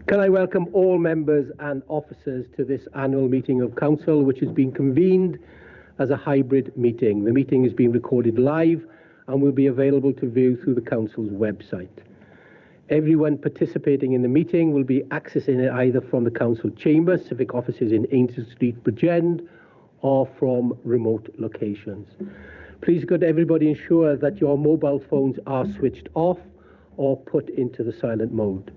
Can I welcome all members and officers to this annual meeting of Council, which has been convened as a hybrid meeting. The meeting is being recorded live and will be available to view through the Council's website. Everyone participating in the meeting will be accessing it either from the Council Chamber, Civic Offices in Ainsworth Street, Bridgend, or from remote locations. Please could everybody ensure that your mobile phones are switched off or put into the silent mode.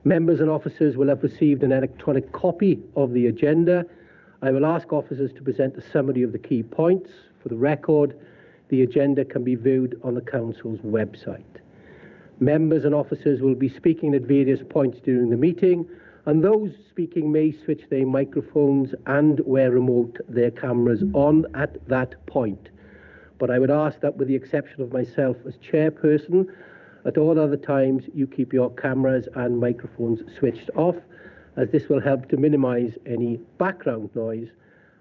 Members and officers will have received an electronic copy of the agenda. I will ask officers to present a summary of the key points. For the record, the agenda can be viewed on the Council's website. Members and officers will be speaking at various points during the meeting, and those speaking may switch their microphones and, where remote, their cameras on at that point. But I would ask that, with the exception of myself as chairperson, at all other times you keep your cameras and microphones switched off, as this will help to minimise any background noise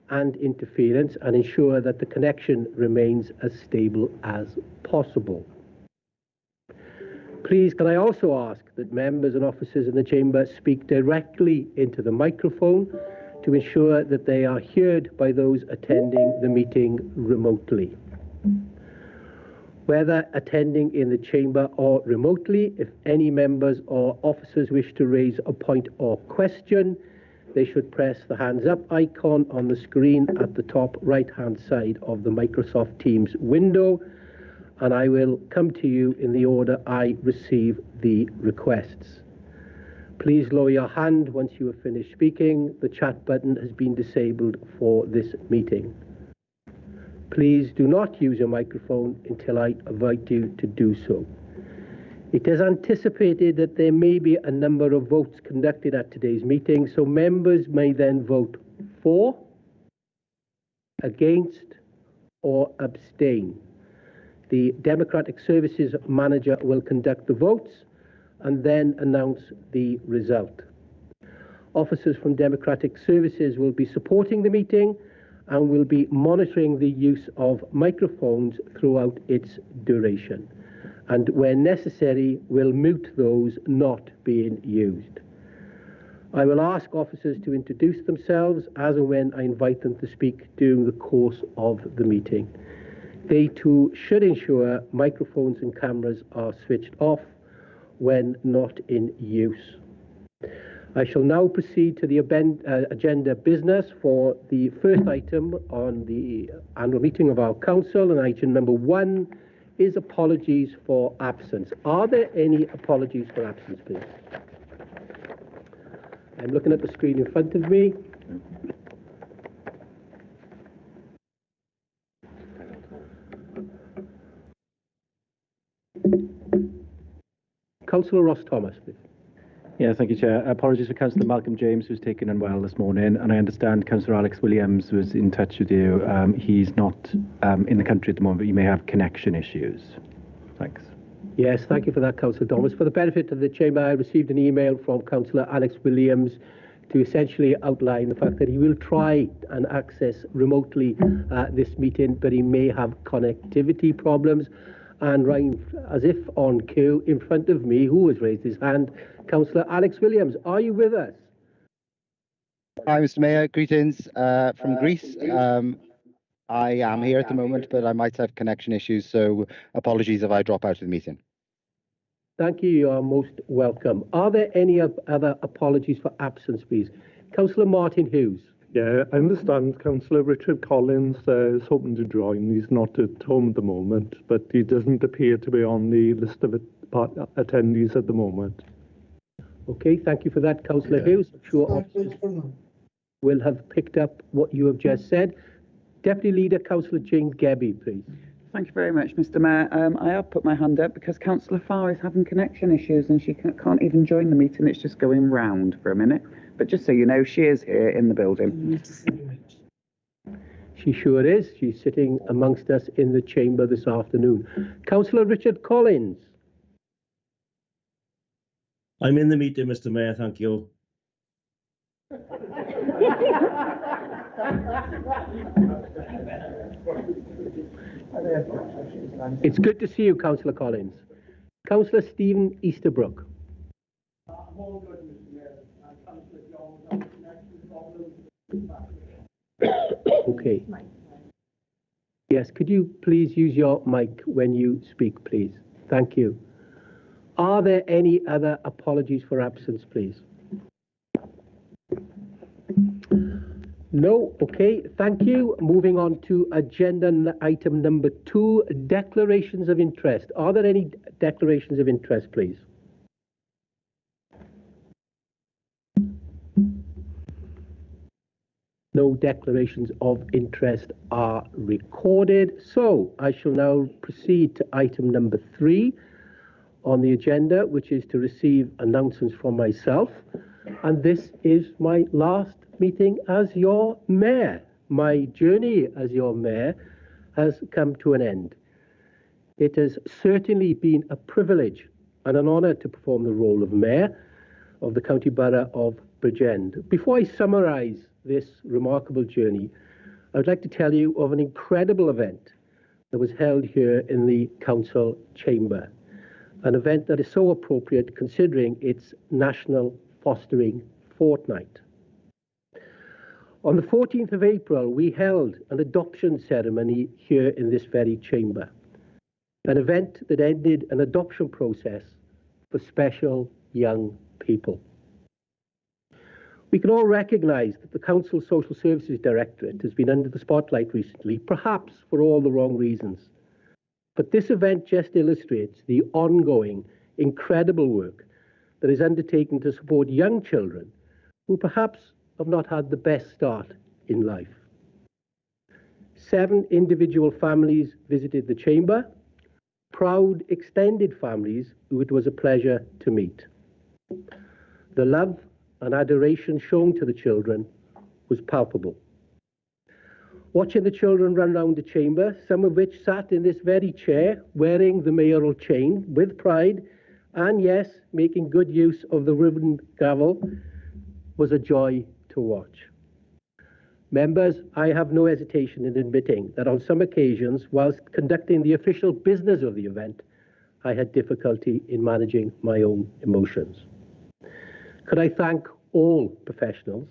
and interference and ensure that the connection remains as stable as possible. Please, can I also ask that members and officers in the chamber speak directly into the microphone to ensure that they are heard by those attending the meeting remotely. Whether attending in the chamber or remotely, if any members or officers wish to raise a point or question, they should press the hands up icon on the screen at the top right-hand side of the Microsoft Teams window, and I will come to you in the order I receive the requests. Please lower your hand once you have finished speaking. The chat button has been disabled for this meeting. Please do not use your microphone until I invite you to do so. It is anticipated that there may be a number of votes conducted at today's meeting, so members may then vote for, against, or abstain. The Democratic Services Manager will conduct the votes and then announce the result. Officers from Democratic Services will be supporting the meeting and will be monitoring the use of microphones throughout its duration, and when necessary will mute those not being used. I will ask officers to introduce themselves as and when I invite them to speak during the course of the meeting. They too should ensure microphones and cameras are switched off when not in use. I shall now proceed to the agenda business for the first item on the annual meeting of our council, and item number 1 is apologies for absence. Are there any apologies for absence, please? I'm looking at the screen in front of me. Councillor Ross Thomas, please. Yeah, thank you, Chair. Apologies for Councillor Malcolm James, who's taken unwell this morning, and I understand Councillor Alex Williams was in touch with you. He's not in the country at the moment, but he may have connection issues. Thanks. Yes, thank you for that, Councillor Thomas. For the benefit of the Chamber, I received an email from Councillor Alex Williams to essentially outline the fact that he will try and access remotely this meeting, but he may have connectivity problems. And right as if on cue, in front of me, who has raised his hand, Councillor Alex Williams. Are you with us? Hi, Mr. Mayor. Greetings from Greece. I am here at the moment, but I might have connection issues, so apologies if I drop out of the meeting. Thank you. You are most welcome. Are there any other apologies for absence, please? Councillor Martin Hughes. Yeah, I understand Councillor Richard Collins is hoping to join. He's not at home at the moment, but he doesn't appear to be on the list of attendees at the moment. Okay, thank you for that, Councillor Hughes. I'm sure officers will have picked up what you have just said. Deputy Leader, Councillor James Gebby, please. Thank you very much, Mr. Mayor. I have put my hand up because Councillor Farr is having connection issues and she can't even join the meeting. It's just going round for a minute. But just so you know, she is here in the building. She sure is. She's sitting amongst us in the chamber this afternoon. Councillor Richard Collins. I'm in the meeting, Mr. Mayor, thank you. It's good to see you, Councillor Collins. Councillor Stephen Easterbrook. I'm all good, Mr. Mayor. Okay. Yes, could you please use your mic when you speak, please? Thank you. Are there any other apologies for absence, please? No? Okay, thank you. Moving on to agenda item number 2, declarations of interest. Are there any declarations of interest, please? No declarations of interest are recorded. So I shall now proceed to item number 3 on the agenda, which is to receive announcements from myself. And this is my last meeting as your mayor. My journey as your mayor has come to an end. It has certainly been a privilege and an honour to perform the role of mayor of the County Borough of Bridgend. Before I summarise this remarkable journey, I would like to tell you of an incredible event that was held here in the council chamber, an event that is so appropriate considering its National Fostering Fortnight. On the 14th of April, we held an adoption ceremony here in this very chamber, an event that ended an adoption process for special young people. We can all recognise that the Council Social Services Directorate has been under the spotlight recently, perhaps for all the wrong reasons. But this event just illustrates the ongoing, incredible work that is undertaken to support young children who perhaps have not had the best start in life. 7 individual families visited the chamber, proud extended families who it was a pleasure to meet. The love and adoration shown to the children was palpable. Watching the children run round the chamber, some of which sat in this very chair wearing the mayoral chain with pride, and yes, making good use of the ribbon gavel, was a joy to watch. Members, I have no hesitation in admitting that on some occasions, whilst conducting the official business of the event, I had difficulty in managing my own emotions. Could I thank all professionals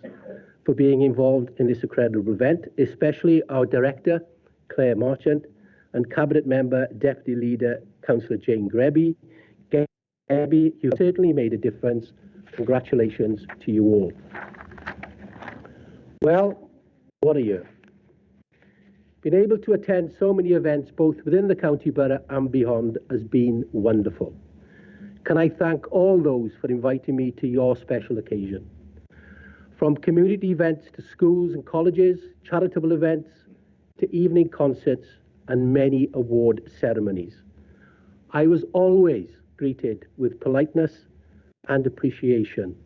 for being involved in this incredible event, especially our Director, Claire Marchant, and Cabinet Member, Deputy Leader, Councillor Jane Greby. Greby, you certainly made a difference. Congratulations to you all. Well, what a year. Being able to attend so many events, both within the County Borough and beyond, has been wonderful. Can I thank all those for inviting me to your special occasion? From community events to schools and colleges, charitable events, to evening concerts and many award ceremonies. I was always greeted with politeness and appreciation.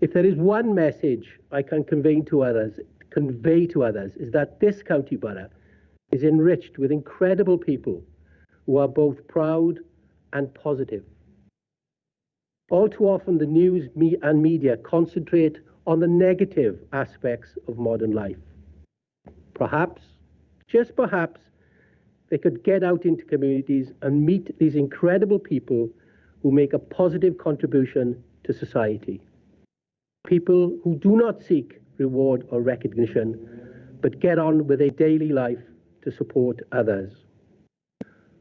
If there is one message I can convey to others, is that this County Borough is enriched with incredible people who are both proud and positive. All too often the news and media concentrate on the negative aspects of modern life. Perhaps, just perhaps, they could get out into communities and meet these incredible people who make a positive contribution to society. People who do not seek reward or recognition, but get on with their daily life to support others.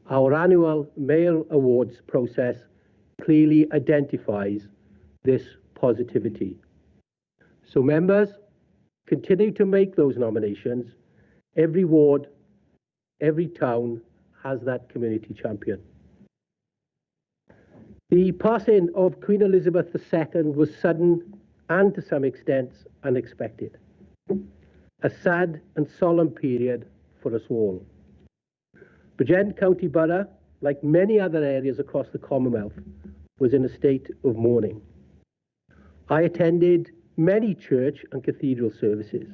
Our annual Mayor Awards process clearly identifies this positivity. So members, continue to make those nominations. Every ward, every town has that community champion. The passing of Queen Elizabeth II was sudden and to some extent unexpected. A sad and solemn period for us all. Bridgend County Borough, like many other areas across the Commonwealth, was in a state of mourning. I attended many church and cathedral services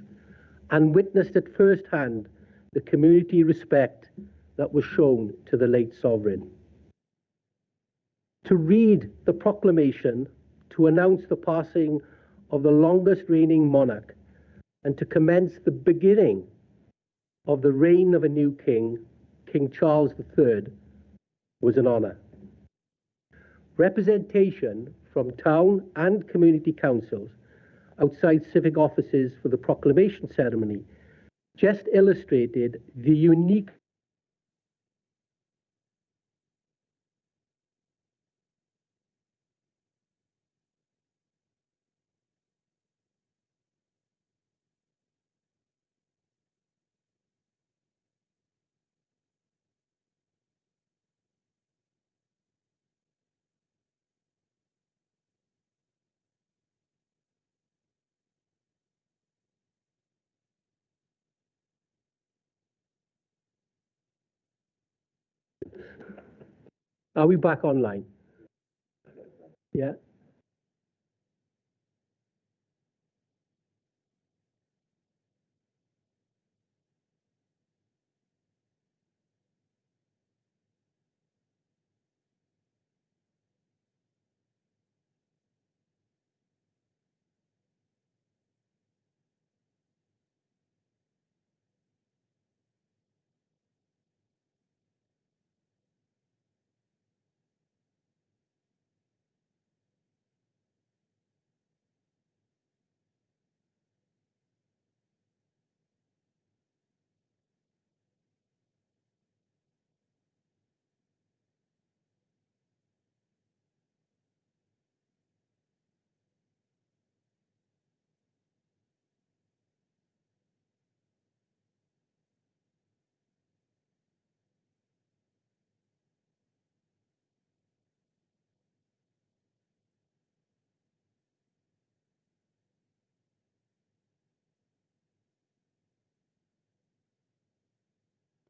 and witnessed at first hand the community respect that was shown to the late sovereign. To read the proclamation to announce the passing of the longest reigning monarch and to commence the beginning of the reign of a new king, King Charles III, was an honour. Representation from town and community councils outside civic offices for the proclamation ceremony just illustrated the unique Are we back online? Yeah.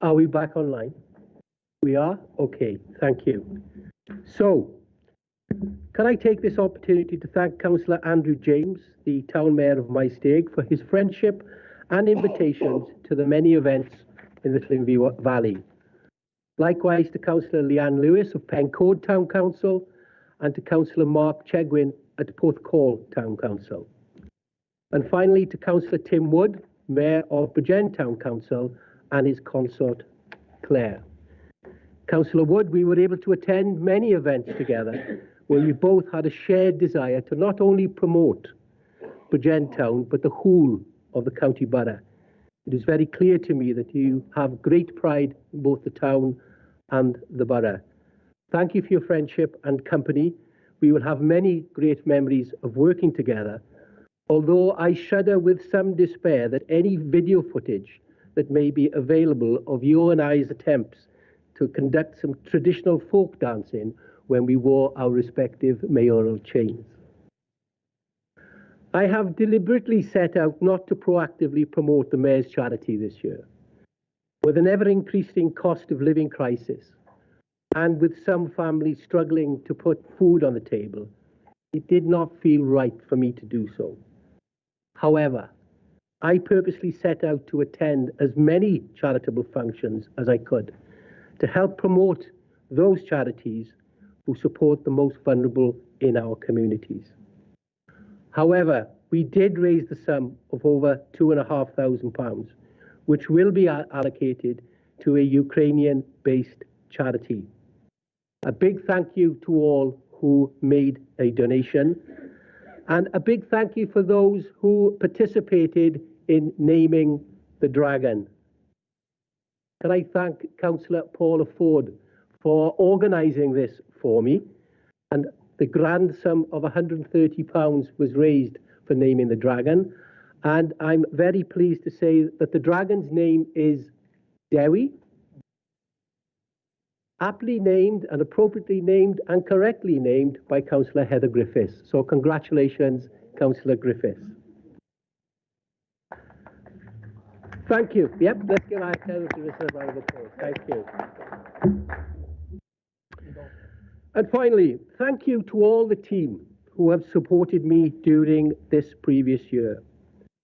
Are we back online? We are? Okay, thank you. So, can I take this opportunity to thank Councillor Andrew James, the Town Mayor of Maesteg, for his friendship and invitations to the many events in the Llinvi Valley. Likewise to Councillor Leanne Lewis of Pencoed Town Council and to Councillor Mark Chegwin at Porthcawl Town Council. And finally to Councillor Tim Wood, Mayor of Bridgend Town Council, and his consort Claire. Councillor Wood, we were able to attend many events together where we both had a shared desire to not only promote Bridgend Town but the whole of the county borough. It is very clear to me that you have great pride in both the town and the borough. Thank you for your friendship and company. We will have many great memories of working together, although I shudder with some despair that any video footage that may be available of you and I's attempts to conduct some traditional folk dancing when we wore our respective mayoral chains. I have deliberately set out not to proactively promote the Mayor's charity this year. With an ever-increasing cost of living crisis, and with some families struggling to put food on the table, it did not feel right for me to do so. However, I purposely set out to attend as many charitable functions as I could to help promote those charities who support the most vulnerable in our communities. However, we did raise the sum of over £2,500, which will be allocated to a Ukrainian-based charity. A big thank you to all who made a donation, and a big thank you for those who participated in naming the dragon. Can I thank Councillor Paula Ford for organising this for me, and the grand sum of £130 was raised for naming the dragon, and I'm very pleased to say that the dragon's name is Dewi, aptly named and appropriately named and correctly named by Councillor Heather Griffiths. So congratulations, Councillor Griffiths. Thank you. Yep, let's give our Heather Griffiths a round of applause. Thank you. And finally, thank you to all the team who have supported me during this previous year.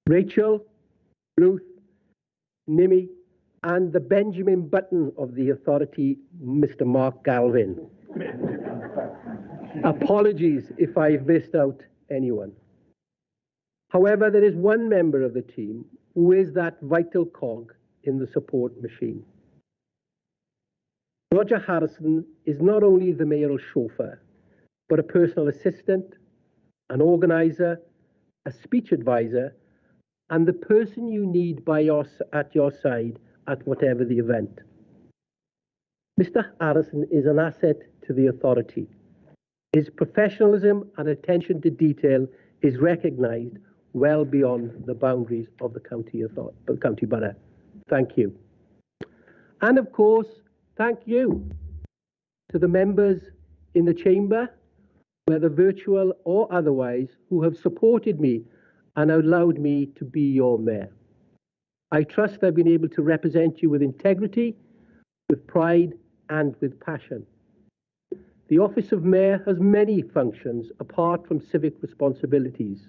Rachel, Ruth, Nimi, and the Benjamin Button of the authority, Mr. Mark Galvin. Apologies if I've missed out anyone. However, there is one member of the team who is that vital cog in the support machine. Roger Harrison is not only the mayoral chauffeur, but a personal assistant, an organiser, a speech advisor, and the person you need at your side at whatever the event. Mr. Harrison is an asset to the authority. His professionalism and attention to detail is recognised well beyond the boundaries of the county borough. Thank you. And of course, thank you to the members in the chamber, whether virtual or otherwise, who have supported me and allowed me to be your mayor. I trust I've been able to represent you with integrity, with pride, and with passion. The office of mayor has many functions apart from civic responsibilities.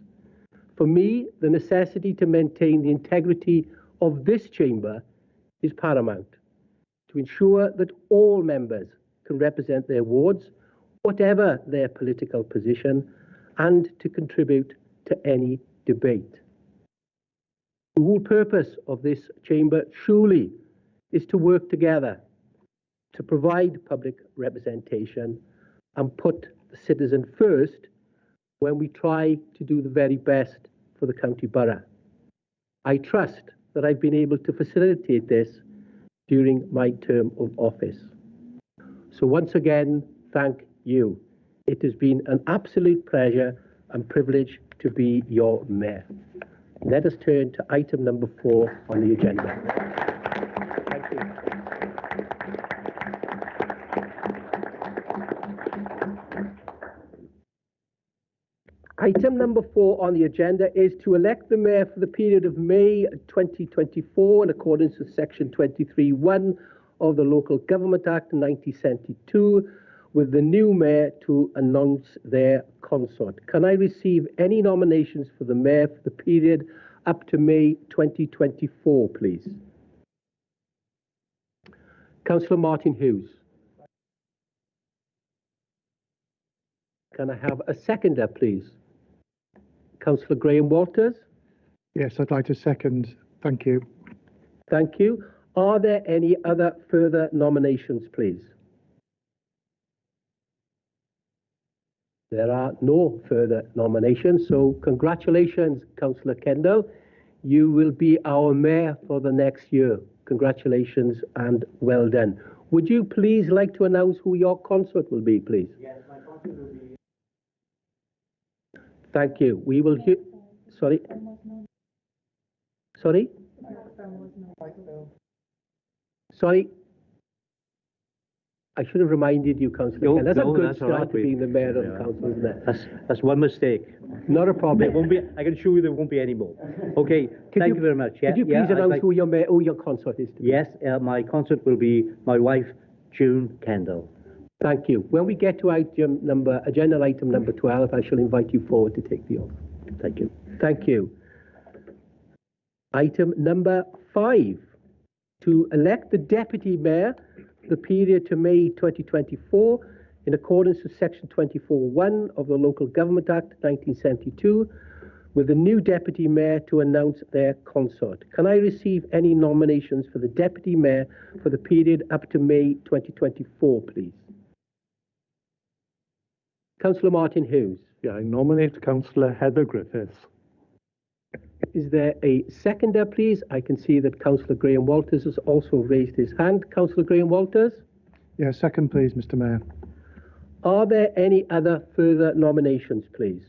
For me, the necessity to maintain the integrity of this chamber is paramount, to ensure that all members can represent their wards, whatever their political position, and to contribute to any debate. The whole purpose of this chamber truly is to work together to provide public representation and put the citizen first when we try to do the very best for the county borough. I trust that I've been able to facilitate this during my term of office. So once again, thank you. It has been an absolute pleasure and privilege to be your mayor. Let us turn to item number 4 on the agenda. Thank you. Item number 4 on the agenda is to elect the mayor for the period of May 2024 in accordance with section 23(1) of the Local Government Act 1972, with the new mayor to announce their consort. Can I receive any nominations for the mayor for the period up to May 2024, please? Councillor Martin Hughes. Can I have a seconder, please? Councillor Graham Walters. Yes, I'd like to second. Thank you. Thank you. Are there any other further nominations, please? There are no further nominations, so congratulations, Councillor Kendall. You will be our mayor for the next year. Congratulations and well done. Would you please like to announce who your consort will be, please? Yes, my consort will be... Thank you. We will hear... Sorry? Sorry? Sorry? I should have reminded you, Councillor Kendall. That's a good start to being the mayor of the council, isn't it? That's one mistake. Not a problem. There won't be, I can assure you there won't be any more. Okay, thank you very much. Could you please announce who your consort is? Yes, my consort will be my wife, June Kendall. Thank you. When we get to agenda item number 12, I shall invite you forward to take the oath. Thank you. Thank you. Item number 5, to elect the deputy mayor for the period to May 2024 in accordance with section 24(1) of the Local Government Act 1972, with the new deputy mayor to announce their consort. Can I receive any nominations for the deputy mayor for the period up to May 2024, please? Councillor Martin Hughes. Yeah, I nominate Councillor Heather Griffiths. Is there a seconder, please? I can see that Councillor Graham Walters has also raised his hand. Councillor Graham Walters? Yeah, second, please, Mr. Mayor. Are there any other further nominations, please?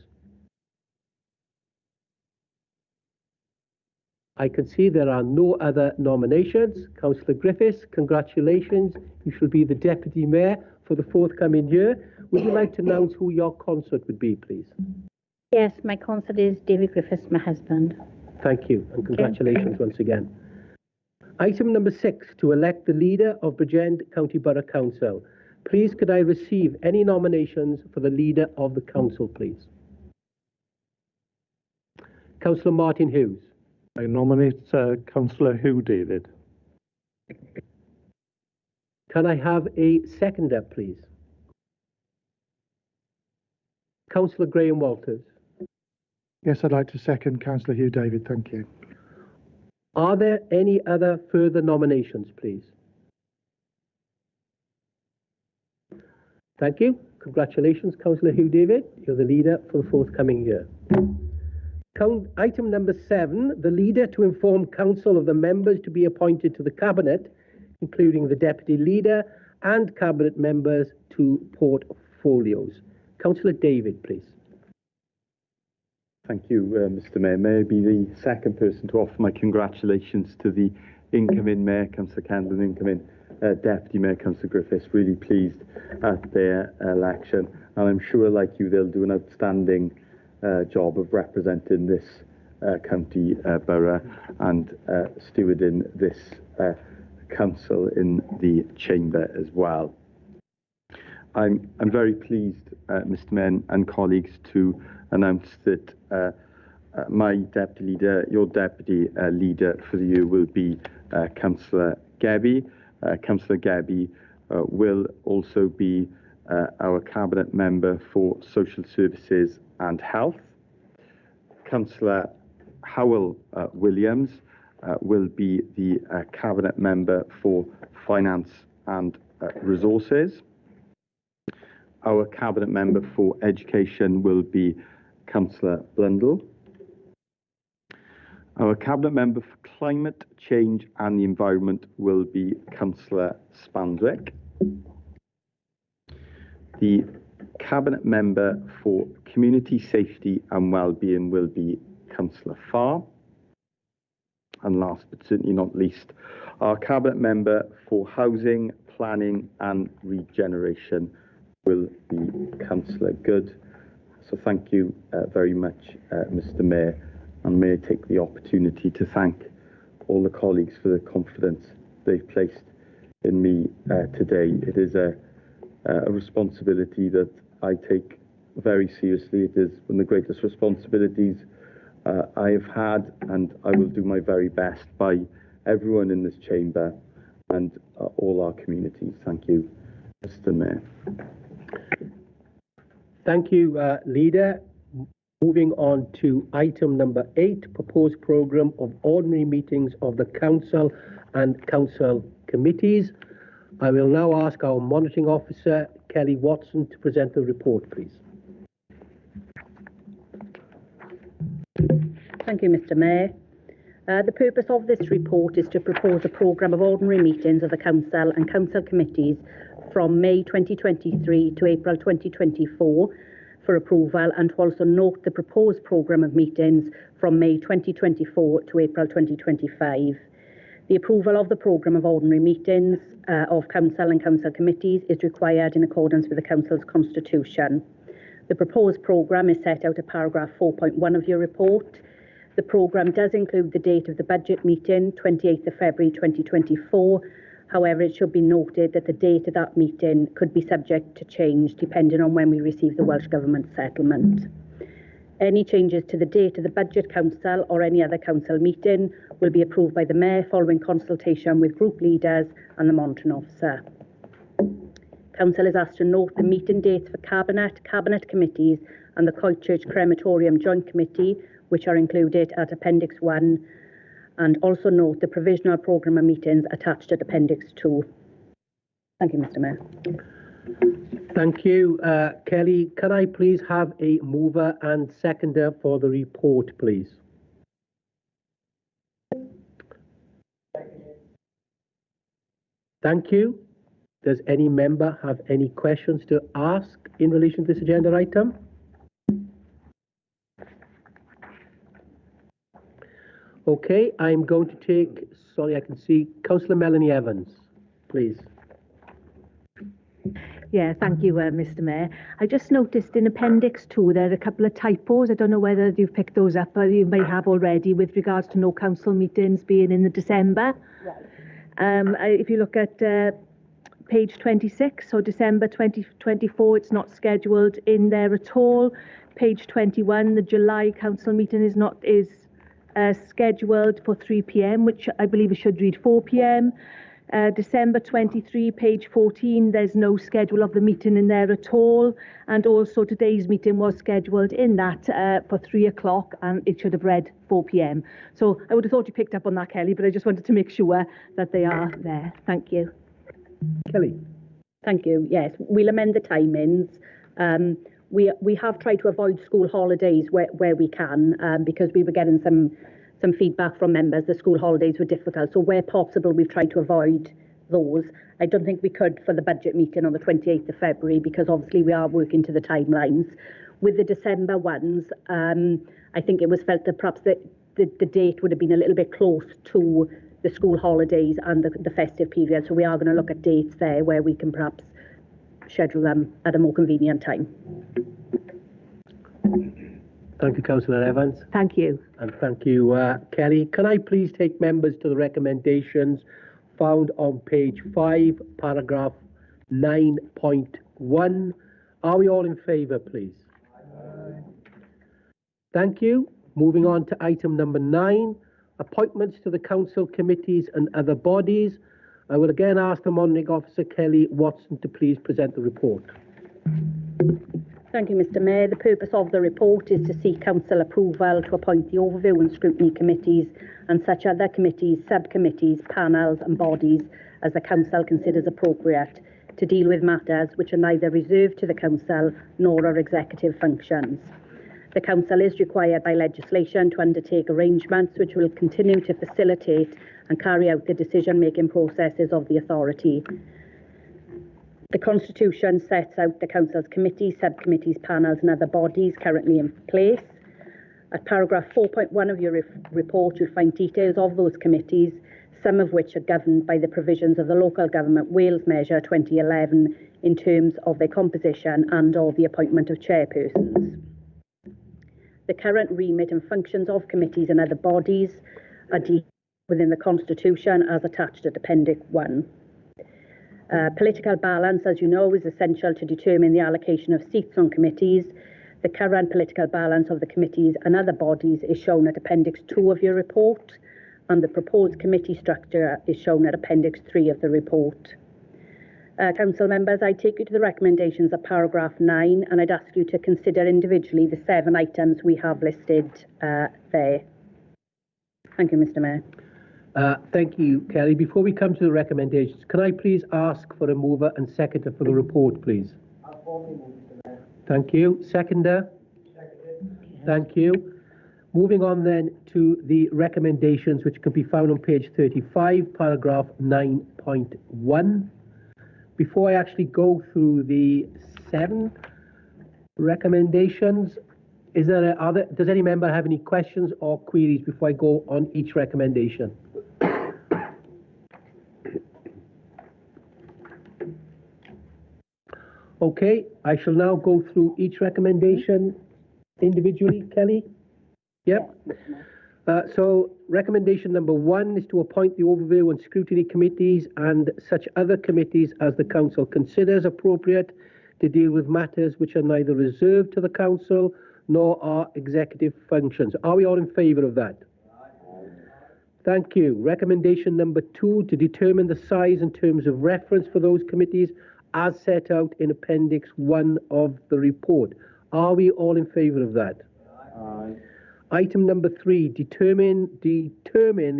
I can see there are no other nominations. Councillor Griffiths, congratulations. You shall be the deputy mayor for the forthcoming year. Would you like to announce who your consort would be, please? Yes, my consort is David Griffiths, my husband. Thank you, and congratulations once again. Item number 6, to elect the leader of Bridgend County Borough Council. Please, could I receive any nominations for the leader of the council, please? Councillor Martin Hughes. I nominate Councillor Hugh David. Can I have a seconder, please? Councillor Graham Walters. Yes, I'd like to second Councillor Hugh David. Thank you. Are there any other further nominations, please? Thank you. Congratulations, Councillor Hugh David. You're the leader for the forthcoming year. Item number 7, the leader to inform council of the members to be appointed to the cabinet, including the deputy leader and cabinet members to portfolios. Councillor David, please. Thank you, Mr. Mayor. May I be the second person to offer my congratulations to the incoming Mayor, Councillor Kendall, and incoming Deputy Mayor, Councillor Griffiths. Really pleased at their election, and I'm sure, like you, they'll do an outstanding job of representing this county borough and stewarding this council in the chamber as well. I'm very pleased, Mr. Mayor and colleagues, to announce that my deputy leader, your deputy leader for the year, will be Councillor Gebbie. Councillor Gebbie will also be our cabinet member for social services and health. Councillor Howell Williams will be the cabinet member for finance and resources. Our cabinet member for education will be Councillor Blundell. Our cabinet member for climate change and the environment will be Councillor Spandwick. The cabinet member for community safety and wellbeing will be Councillor Farr. And last but certainly not least, our cabinet member for housing, planning and regeneration will be Councillor Good. So thank you very much, Mr. Mayor, and may I take the opportunity to thank all the colleagues for the confidence they've placed in me today. It is a responsibility that I take very seriously. It is one of the greatest responsibilities I have had, and I will do my very best by everyone in this chamber and all our communities. Thank you, Mr. Mayor. Thank you, Leader. Moving on to item number 8, proposed programme of ordinary meetings of the Council and Council committees. I will now ask our monitoring officer, Kelly Watson, to present the report, please. Thank you, Mr. Mayor. The purpose of this report is to propose a programme of ordinary meetings of the Council and Council committees from May 2023 to April 2024 for approval, and to also note the proposed programme of meetings from May 2024 to April 2025. The approval of the programme of ordinary meetings of Council and Council committees is required in accordance with the Council's constitution. The proposed programme is set out at paragraph 4.1 of your report. The programme does include the date of the budget meeting, 28th of February 2024. However, it should be noted that the date of that meeting could be subject to change depending on when we receive the Welsh Government settlement. Any changes to the date of the Budget Council or any other council meeting will be approved by the Mayor following consultation with group leaders and the monitoring officer. Council is asked to note the meeting dates for Cabinet committees and the Coitchurch Crematorium Joint Committee, which are included at Appendix 1, and also note the provisional programme of meetings attached at Appendix 2. Thank you, Mr. Mayor. Thank you, Kelly. Can I please have a mover and seconder for the report, please? Thank you. Does any member have any questions to ask in relation to this agenda item? Okay, I'm going to take, I can see Councillor Melanie Evans, please. Yeah, thank you, Mr. Mayor. I just noticed in Appendix 2 there are a couple of typos. I don't know whether you've picked those up, or you may have already, with regards to no council meetings being in the December. Right. If you look at page 26, so December 2024, it's not scheduled in there at all. Page 21, the July council meeting is scheduled for 3 p.m, which I believe it should read 4 p.m. December 23, page 14, there's no schedule of the meeting in there at all. And also today's meeting was scheduled in that for 3 o'clock, and it should have read 4 p.m. So I would have thought you picked up on that, Kelly, but I just wanted to make sure that they are there. Thank you. Kelly. Thank you. Yes, we'll amend the timings. we have tried to avoid school holidays where we can, because we were getting some feedback from members. The school holidays were difficult, so where possible, we've tried to avoid those. I don't think we could for the budget meeting on the 28th of February, because obviously we are working to the timelines. With the December ones, I think it was felt that perhaps the date would have been a little bit close to the school holidays and the festive period. So we are going to look at dates there where we can perhaps schedule them at a more convenient time. Thank you, Councillor Evans. Thank you. And thank you, Kelly. Can I please take members to the recommendations found on page 5, paragraph 9.1? Are we all in favour, please? Aye. Thank you. Moving on to item number 9, appointments to the council committees and other bodies. I will again ask the Monitoring Officer, Kelly Watson, to please present the report. Thank you, Mr Mayor. The purpose of the report is to seek council approval to appoint the Overview and Scrutiny Committees and such other committees, subcommittees, panels and bodies as the council considers appropriate to deal with matters which are neither reserved to the council nor are executive functions. The council is required by legislation to undertake arrangements which will continue to facilitate and carry out the decision-making processes of the authority. The Constitution sets out the Council's committees, subcommittees, panels and other bodies currently in place. At paragraph 4.1 of your report, you'll find details of those committees, some of which are governed by the provisions of the Local Government Wales Measure 2011 in terms of their composition and or the appointment of chairpersons. The current remit and functions of committees and other bodies are detailed within the Constitution as attached at Appendix 1. Political balance, as you know, is essential to determine the allocation of seats on committees. The current political balance of the committees and other bodies is shown at Appendix 2 of your report, and the proposed committee structure is shown at Appendix 3 of the report. Council members, I take you to the recommendations of paragraph 9, and I'd ask you to consider individually the 7 items we have listed there. Thank you, Mr Mayor. Thank you, Kelly. Before we come to the recommendations, can I please ask for a mover and seconder for the report, please? I'll formally move, Mr Mayor. Thank you. Seconder? Seconded. Thank you. Moving on then to the recommendations, which can be found on page 35, paragraph 9.1. Before I actually go through the 7 recommendations, does any member have any questions or queries before I go on each recommendation? Okay, I shall now go through each recommendation individually. Kelly? Yep. So recommendation number 1 is to appoint the Overview and Scrutiny Committees and such other committees as the Council considers appropriate to deal with matters which are neither reserved to the Council nor are executive functions. Are we all in favour of that? Thank you. Recommendation number 2, to determine the size and terms of reference for those committees as set out in Appendix 1 of the report. Are we all in favour of that? Aye. Item number 3, determine the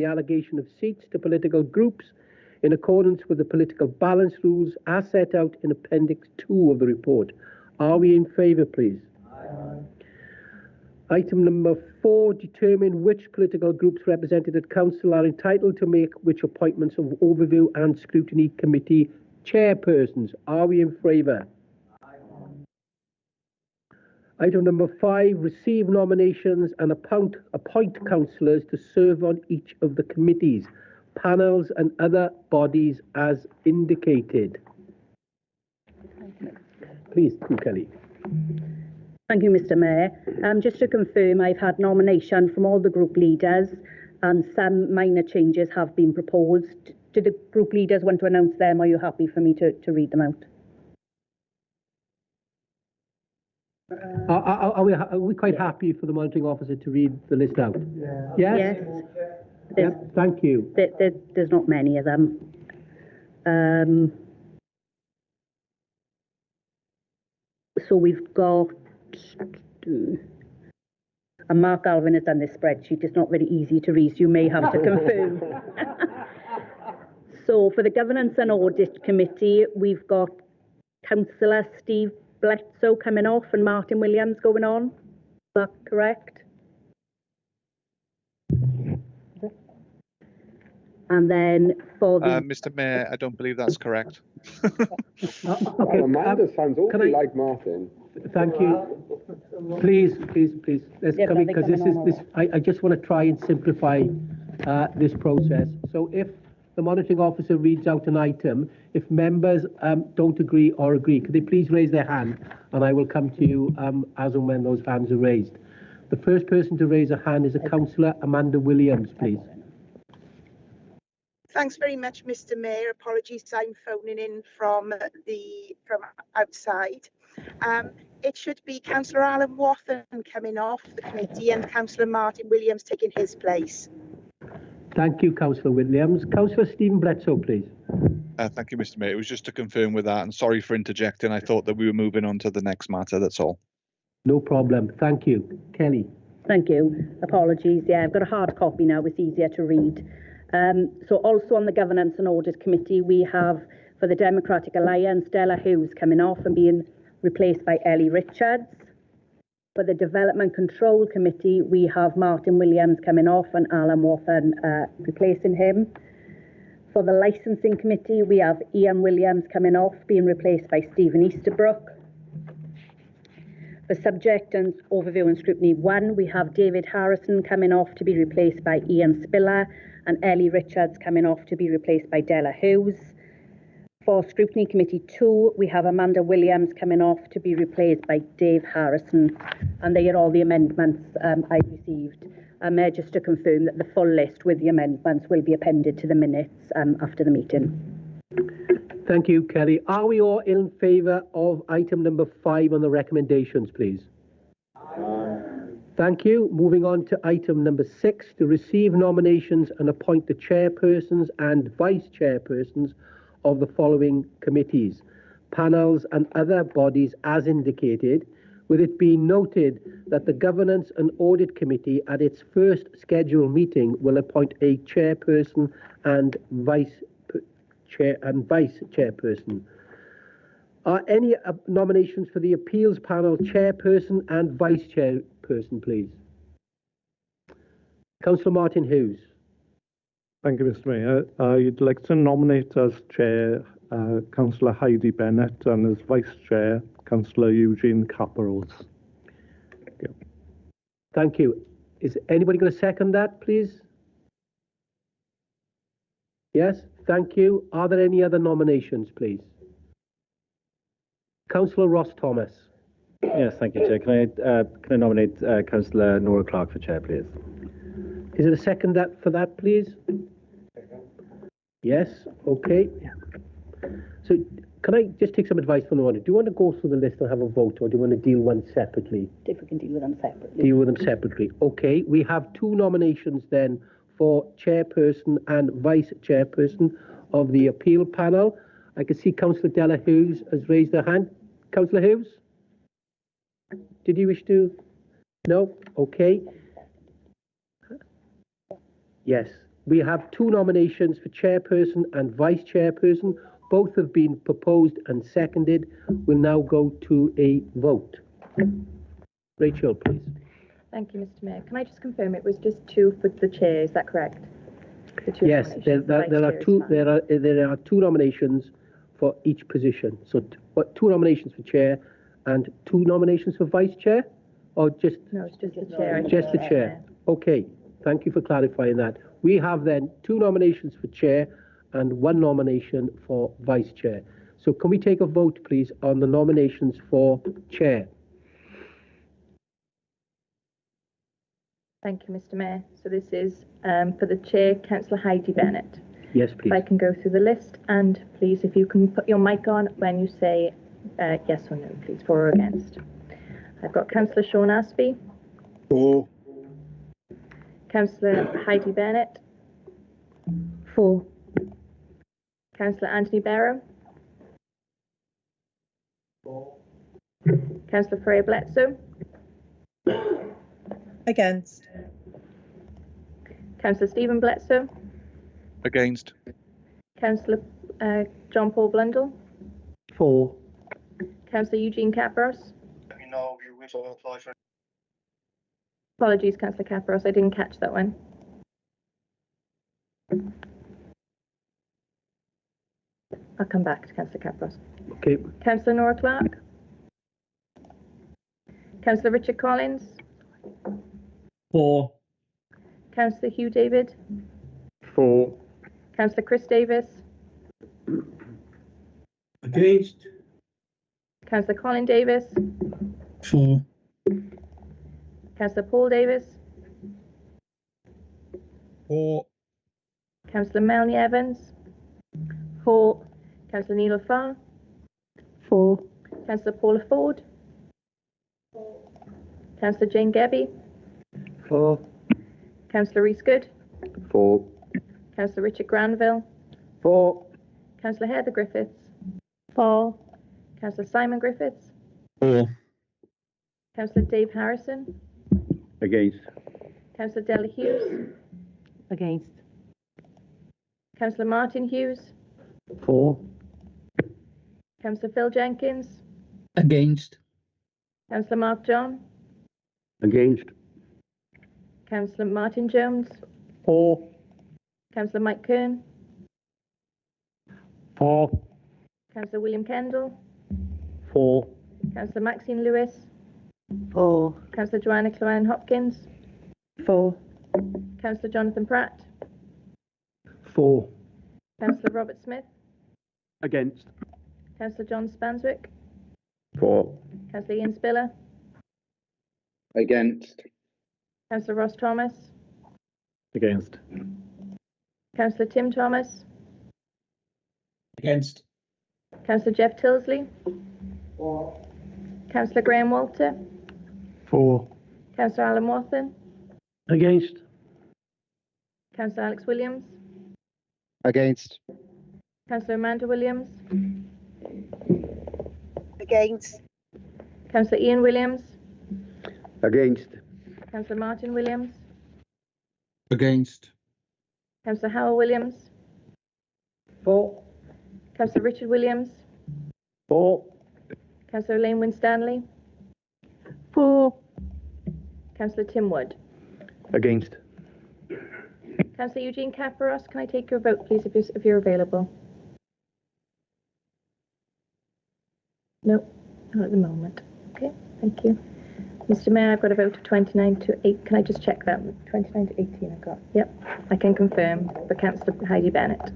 allocation of seats to political groups in accordance with the political balance rules as set out in Appendix 2 of the report. Are we in favour, please? Aye. Item number 4, determine which political groups represented at Council are entitled to make which appointments of Overview and Scrutiny Committee chairpersons. Are we in favour? Item number 5, receive nominations and appoint councillors to serve on each of the committees, panels and other bodies as indicated. Please, Kelly. Thank you, Mr Mayor. Just to confirm, I've had nomination from all the group leaders and some minor changes have been proposed. Do the group leaders want to announce them, or are you happy for me to read them out? Are we quite happy for the Monitoring Officer to read the list out? Yeah. Yes? Yes. Thank you. There's not many of them. So we've got... And Mark Alvin has done this spreadsheet. It's not very easy to read, so you may have to confirm. So for the Governance and Audit Committee, we've got Councillor Steve Bledsoe coming off and Martin Williams going on. Is that correct? And then for the... Mr. Mayor, I don't believe that's correct. Okay, Amanda sounds awfully like Martin. Thank you. Please. Let's come in, because I just want to try and simplify this process. So if the monitoring officer reads out an item, if members don't agree or agree, could they please raise their hand, and I will come to you as and when those hands are raised. The first person to raise a hand is a Councillor Amanda Williams, please. Thanks very much, Mr. Mayor. Apologies, I'm phoning in from outside. It should be Councillor Alan Wathen coming off the committee and Councillor Martin Williams taking his place. Thank you, Councillor Williams. Councillor Stephen Bledsoe, please. Thank you, Mr. Mayor. It was just to confirm with that, and sorry for interjecting. I thought that we were moving on to the next matter, that's all. No problem. Thank you. Kelly. Thank you. Apologies. Yeah, I've got a hard copy now. It's easier to read. So also on the Governance and Audit Committee, we have, for the Democratic Alliance, Della Hughes coming off and being replaced by Ellie Richards. For the Development Control Committee, we have Martin Williams coming off and Alan Wathen replacing him. For the Licensing Committee, we have Ian Williams coming off, being replaced by Stephen Easterbrook. For Subject and Overview and Scrutiny 1, we have David Harrison coming off to be replaced by Ian Spiller, and Ellie Richards coming off to be replaced by Della Hughes. For Scrutiny Committee 2, we have Amanda Williams coming off to be replaced by Dave Harrison. And they are all the amendments I received. Just to confirm that the full list with the amendments will be appended to the minutes after the meeting. Thank you, Kelly. Are we all in favour of item number 5 on the recommendations, please? Thank you. Moving on to item number 6, to receive nominations and appoint the chairpersons and vice chairpersons of the following committees, panels and other bodies as indicated, with it being noted that the Governance and Audit Committee at its first scheduled meeting will appoint a chairperson and vice chairperson. Are any nominations for the Appeals Panel chairperson and vice chairperson, please? Councillor Martin Hughes. Thank you, Mr. Mayor. I'd like to nominate as chair Councillor Heidi Bennett and as vice chair Councillor Eugene Caparrós. Thank you. Is anybody going to second that, please? Yes, thank you. Are there any other nominations, please? Councillor Ross Thomas. Yes, thank you, Chair. Can I nominate Councillor Nora Clark for chair, please? Is it a second for that, please? Yes, okay. So can I just take some advice from the audience? Do you want to go through the list and have a vote, or do you want to deal one separately? If we can deal with them separately. Deal with them separately. Okay, we have 2 nominations then for chairperson and vice chairperson of the appeal panel. I can see Councillor Della Hughes has raised her hand. Councillor Hughes? Did you wish to? No? Okay. Yes. We have 2 nominations for chairperson and vice chairperson. Both have been proposed and seconded. We'll now go to a vote. Rachel, please. Thank you, Mr. Mayor. Can I just confirm it was just 2 for the chair? Is that correct? Yes, there are 2 nominations for each position. So 2 nominations for chair and 2 nominations for vice chair, or just? No, it's just the chair. Just the chair. Okay. Thank you for clarifying that. We have then 2 nominations for chair and 1 nomination for vice chair. So can we take a vote, please, on the nominations for chair? Thank you, Mr. Mayor. So this is for the chair, Councillor Heidi Bennett. Yes, please. If I can go through the list, and please, if you can put your mic on when you say yes or no, please, for or against. I've got Councillor Sean Aspey. For. Councillor Heidi Bennett. For. Councillor Anthony Barrow. For. Councillor Freya Bledsoe. Against. Councillor Stephen Bledsoe. Against. Councillor John Paul Blundell. For. Councillor Eugene Capros. Apologies, Councillor Capros, I didn't catch that one. I'll come back to Councillor Capros. Okay. Councillor Nora Clark. Councillor Richard Collins. 4. Councillor Hugh David. 4. Councillor Chris Davis. Against. Councillor Colin Davis. 4. Councillor Paul Davis. 4. Councillor Melanie Evans. 4. Councillor Neil Farr. 4. Councillor Paula Ford. Councillor Jane Gebby. 4. Councillor Rhys Good. 4. Councillor Richard Granville. 4. Councillor Heather Griffiths. 4. Councillor Simon Griffiths. 4. Councillor Dave Harrison. Against. Councillor Della Hughes. Against. Councillor Martin Hughes. 4. Councillor Phil Jenkins. Against. Councillor Mark John. Against. Councillor Martin Jones. 4. Councillor Mike Kern. 4. Councillor William Kendall. 4. Councillor Maxine Lewis. 4. Councillor Joanna Clowan Hopkins. 4. Councillor Jonathan Pratt. 4. Councillor Robert Smith. Against. Councillor John Spanswick. 4. Councillor Ian Spiller. Against. Councillor Ross Thomas. Against. Councillor Tim Thomas. Against. Councillor Jeff Tilsley. 4. Councillor Graham Walter. 4. Councillor Alan Wathen. Against. Councillor Alex Williams. Against. Councillor Amanda Williams. Against. Councillor Ian Williams. Against. Councillor Martin Williams. Against. Councillor Howell Williams. 4. Councillor Richard Williams. 4. Councillor Elaine Winstanley. 4. Councillor Tim Wood. Against. Councillor Eugene Capros, can I take your vote, please, if you're available? No, not at the moment. Okay, thank you. Mr. Mayor, I've got a vote of 29 to 8. Can I just check that? 29 to 18 I've got. Yep, I can confirm for Councillor Heidi Bennett.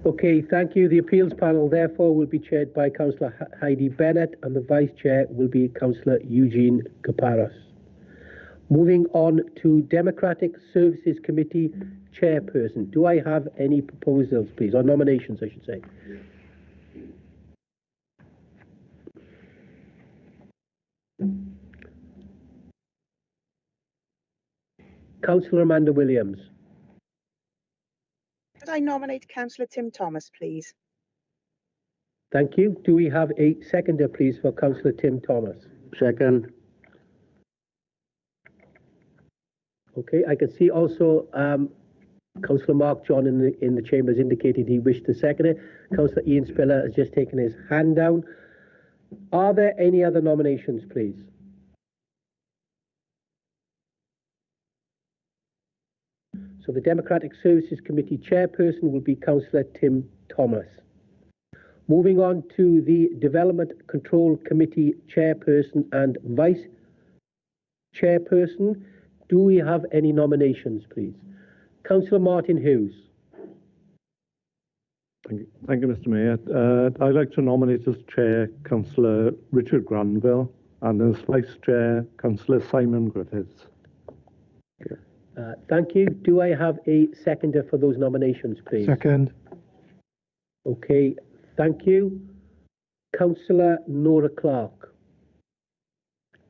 Okay, thank you. The appeals panel, therefore, will be chaired by Councillor Heidi Bennett, and the vice chair will be Councillor Eugene Kaparos. Moving on to Democratic Services Committee chairperson. Do I have any proposals, please, or nominations, I should say? Councillor Amanda Williams. Could I nominate Councillor Tim Thomas, please? Thank you. Do we have a seconder, please, for Councillor Tim Thomas? Second. Okay, I can see also Councillor Mark John in the chamber has indicated he wished to second it. Councillor Ian Spiller has just taken his hand down. Are there any other nominations, please? So the Democratic Services Committee chairperson will be Councillor Tim Thomas. Moving on to the Development Control Committee chairperson and vice chairperson. Do we have any nominations, please? Councillor Martin Hughes. Thank you, Mr. Mayor. I'd like to nominate as chair Councillor Richard Granville and as vice chair Councillor Simon Griffiths. Thank you. Do I have a seconder for those nominations, please? Second. Okay, thank you. Councillor Nora Clark.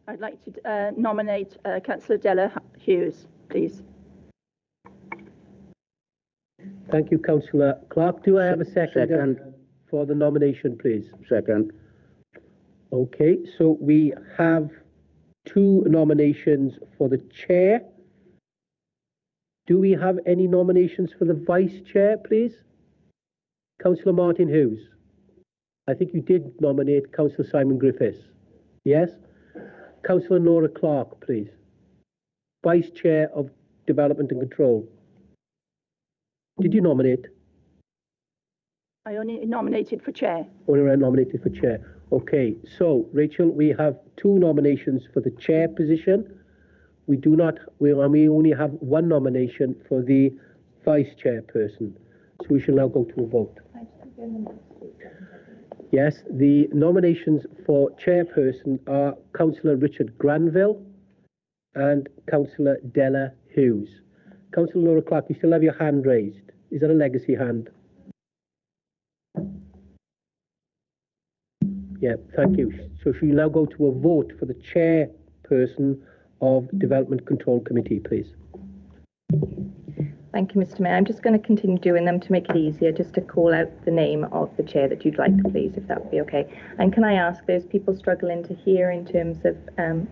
I'd like to nominate Councillor Della Hughes, please. Thank you, Councillor Clark. Do I have a seconder for the nomination, please? Second. Okay, so we have two nominations for the chair. Do we have any nominations for the vice chair, please? Councillor Martin Hughes. I think you did nominate Councillor Simon Griffiths. Yes? Councillor Nora Clark, please. Vice Chair of Development and Control. Did you nominate? I only nominated for chair. Only nominated for chair. Okay, so Rachel, we have 2 nominations for the chair position. We only have 1 nomination for the vice chairperson. So we shall now go to a vote. Yes, the nominations for chairperson are Councillor Richard Granville and Councillor Della Hughes. Councillor Laura Clark, you still have your hand raised. Is that a legacy hand? Yeah, thank you. So she'll now go to a vote for the chairperson of Development Control Committee, please. Thank you, Mr. Mayor. I'm just going to continue doing them to make it easier, just to call out the name of the chair that you'd like, please, if that would be okay. And can I ask those people struggling to hear in terms of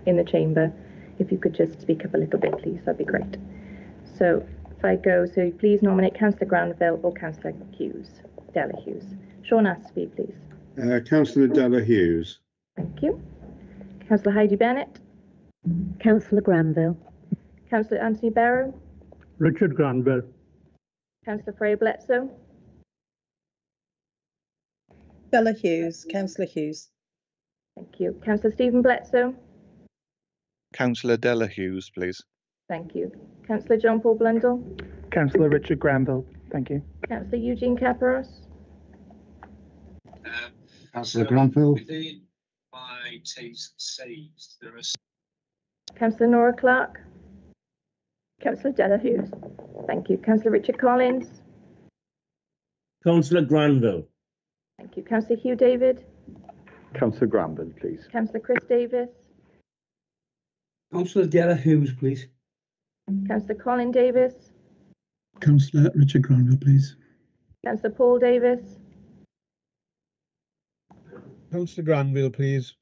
in the chamber, if you could just speak up a little bit, please, that'd be great. So if I go, so please nominate Councillor Granville or Councillor Hughes, Della Hughes. Sean Aspey, please. Councillor Della Hughes. Thank you. Councillor Heidi Bennett. Councillor Granville. Councillor Anthony Barrow. Richard Granville. Councillor Freya Bledsoe. Della Hughes. Councillor Hughes. Thank you. Councillor Stephen Bledsoe. Councillor Della Hughes, please. Thank you. Councillor John Paul Blundell. Councillor Richard Granville. Thank you. Councillor Eugene Caparos. Councillor Granville. Within my taste saves, there are Councillor Nora Clark. Councillor Della Hughes. Thank you. Councillor Richard Collins. Councillor Granville. Thank you. Councillor Hugh David. Councillor Granville, please. Councillor Chris Davis. Councillor Della Hughes, please. Councillor Colin Davis. Councillor Richard Granville, please. Councillor Paul Davis. Councillor Granville, please.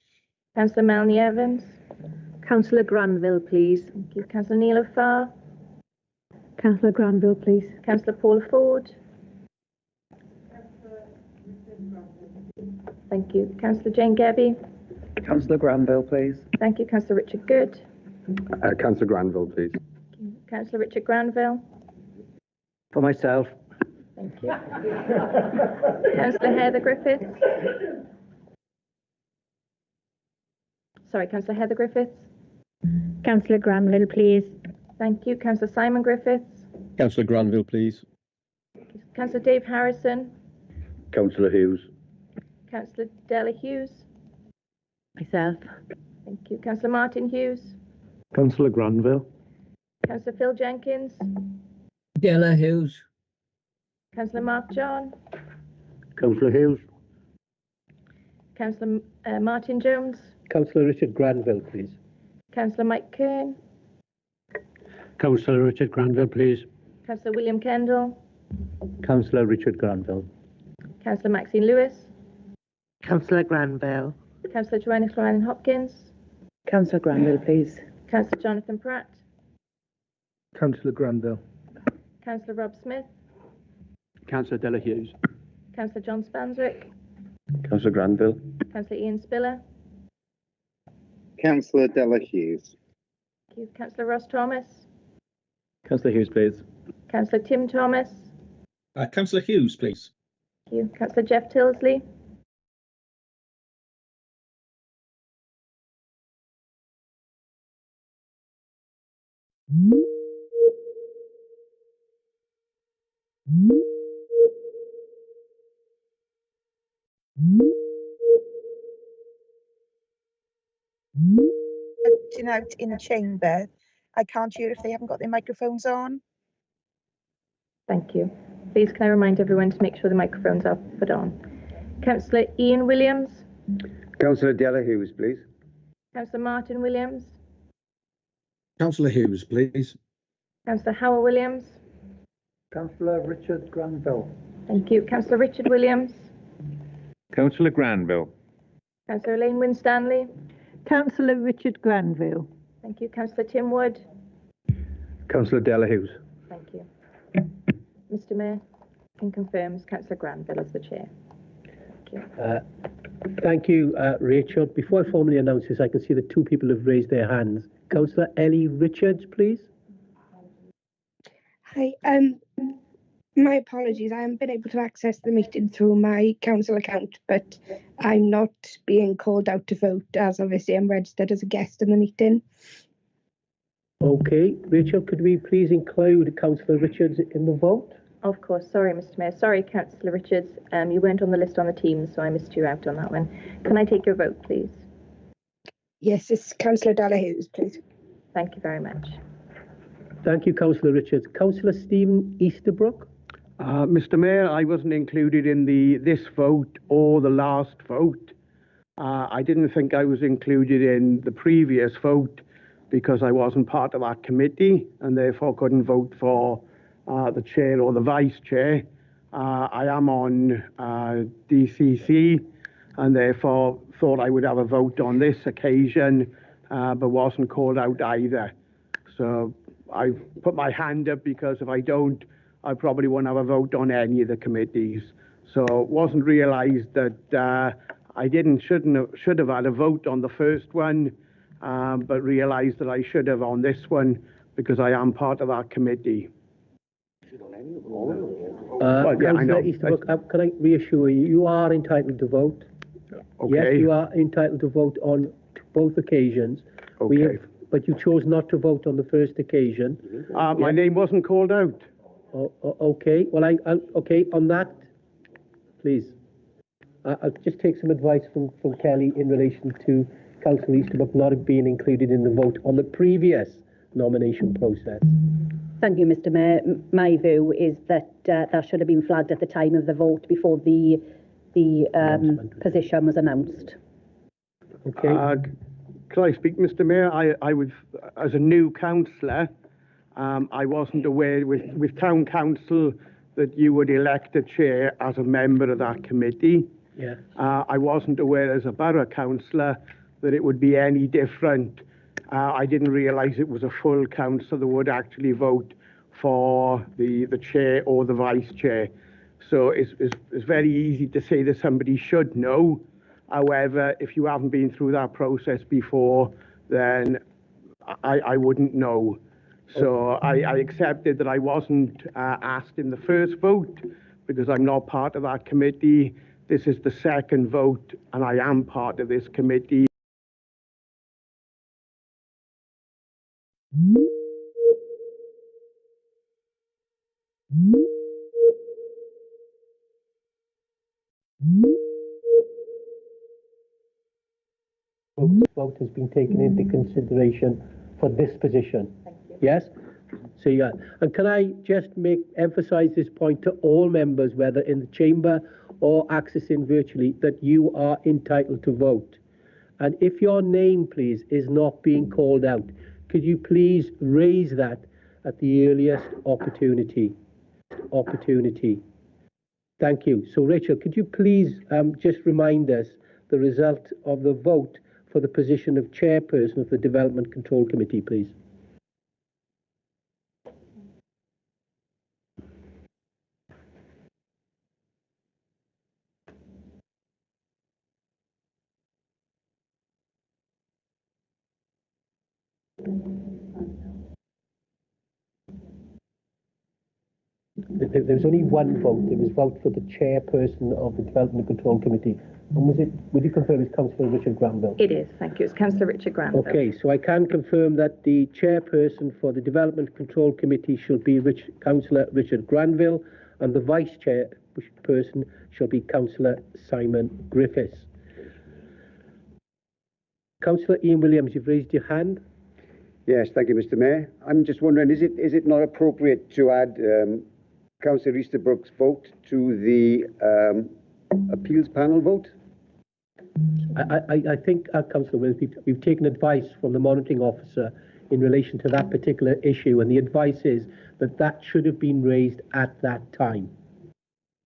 Councillor Melanie Evans. Councillor Granville, please. Thank you. Councillor Neil O'Farr. Councillor Granville, please. Councillor Paula Ford. Thank you. Councillor Jane Gebby. Councillor Granville, please. Thank you. Councillor Richard Good. Councillor Granville, please. Councillor Richard Granville. For myself. Thank you. Councillor Heather Griffiths. Sorry, Councillor Heather Griffiths. Councillor Granville, please. Thank you. Councillor Simon Griffiths. Councillor Granville, please. Councillor Dave Harrison. Councillor Hughes. Councillor Della Hughes. Myself. Thank you. Councillor Martin Hughes. Councillor Granville. Councillor Phil Jenkins. Della Hughes. Councillor Mark John. Councillor Hughes. Councillor Martin Jones. Councillor Richard Granville, please. Councillor Mike Kern. Councillor Richard Granville, please. Councillor William Kendall. Councillor Richard Granville. Councillor Maxine Lewis. Councillor Granville. Councillor Joanna Llewellyn Hopkins. Councillor Granville, please. Councillor Jonathan Pratt. Councillor Granville. Councillor Rob Smith. Councillor Della Hughes. Councillor John Spanswick. Councillor Granville. Councillor Ian Spiller. Councillor Della Hughes. Thank you. Councillor Ross Thomas. Councillor Hughes, please. Councillor Tim Thomas. Councillor Hughes, please. Thank you. Councillor Jeff Tilsley. Out in the chamber. I can't hear if they haven't got their microphones on. Thank you. Please can I remind everyone to make sure the microphones are put on. Councillor Ian Williams. Councillor Della Hughes, please. Councillor Martin Williams. Councillor Hughes, please. Councillor Howard Williams. Councillor Richard Granville. Thank you. Councillor Richard Williams. Councillor Granville. Councillor Elaine Winstanley. Councillor Richard Granville. Thank you. Councillor Tim Wood. Councillor Della Hughes. Thank you. Mr. Mayor, can confirm Councillor Granville as the chair. Thank you. Thank you, Rachel. Before I formally announce this, I can see that two people have raised their hands. Councillor Ellie Richards, please. Hi, my apologies. I haven't been able to access the meeting through my council account, but I'm not being called out to vote as obviously I'm registered as a guest in the meeting. Okay, Rachel, could we please include Councillor Richards in the vote? Of course. Sorry, Mr. Mayor. Sorry, Councillor Richards. You weren't on the list on the Teams, so I missed you out on that one. Can I take your vote, please? Yes, it's Councillor Della Hughes, please. Thank you very much. Thank you, Councillor Richards. Councillor Stephen Easterbrook. Mr. Mayor, I wasn't included in this vote or the last vote. I didn't think I was included in the previous vote because I wasn't part of that committee and therefore couldn't vote for the chair or the vice chair. I am on DCC and therefore thought I would have a vote on this occasion, but wasn't called out either. So I put my hand up because if I don't, I probably won't have a vote on any of the committees. So it wasn't realised that I should have had a vote on the first one, but realised that I should have on this one because I am part of that committee. Councillor Easterbrook, can I reassure you, you are entitled to vote. Okay. Yes, you are entitled to vote on both occasions. Okay. But you chose not to vote on the first occasion. My name wasn't called out. Okay. Well, okay. On that, please. I'll just take some advice from Kelly in relation to Councillor Easterbrook not being included in the vote on the previous nomination process. Thank you, Mr. Mayor. My view is that that should have been flagged at the time of the vote before the position was announced. Okay. Can I speak, Mr. Mayor? I was, as a new councillor, I wasn't aware with town council that you would elect a chair as a member of that committee. Yeah. I wasn't aware as a borough councillor that it would be any different. I didn't realise it was a full council that would actually vote for the chair or the vice chair. So it's very easy to say that somebody should know. However, if you haven't been through that process before, then I wouldn't know. So I accepted that I wasn't asked in the first vote because I'm not part of that committee. This is the second vote and I am part of this committee. Vote has been taken into consideration for this position. Yes? So yeah. And can I just emphasise this point to all members, whether in the chamber or accessing virtually, that you are entitled to vote. And if your name, please, is not being called out, could you please raise that at the earliest opportunity? Thank you. So Rachel, could you please just remind us the result of the vote for the position of chairperson of the Development Control Committee, please? There was only one vote. It was vote for the chairperson of the Development Control Committee. And would you confirm it's Councillor Richard Granville? It is, thank you. It's Councillor Richard Granville. Okay, so I can confirm that the chairperson for the Development Control Committee shall be Councillor Richard Granville, and the vice chairperson shall be Councillor Simon Griffiths. Councillor Ian Williams, you've raised your hand. Yes, thank you, Mr. Mayor. I'm just wondering, is it not appropriate to add Councillor Easterbrook's vote to the appeals panel vote? I think, Councillor Williams, we've taken advice from the monitoring officer in relation to that particular issue, and the advice is that that should have been raised at that time.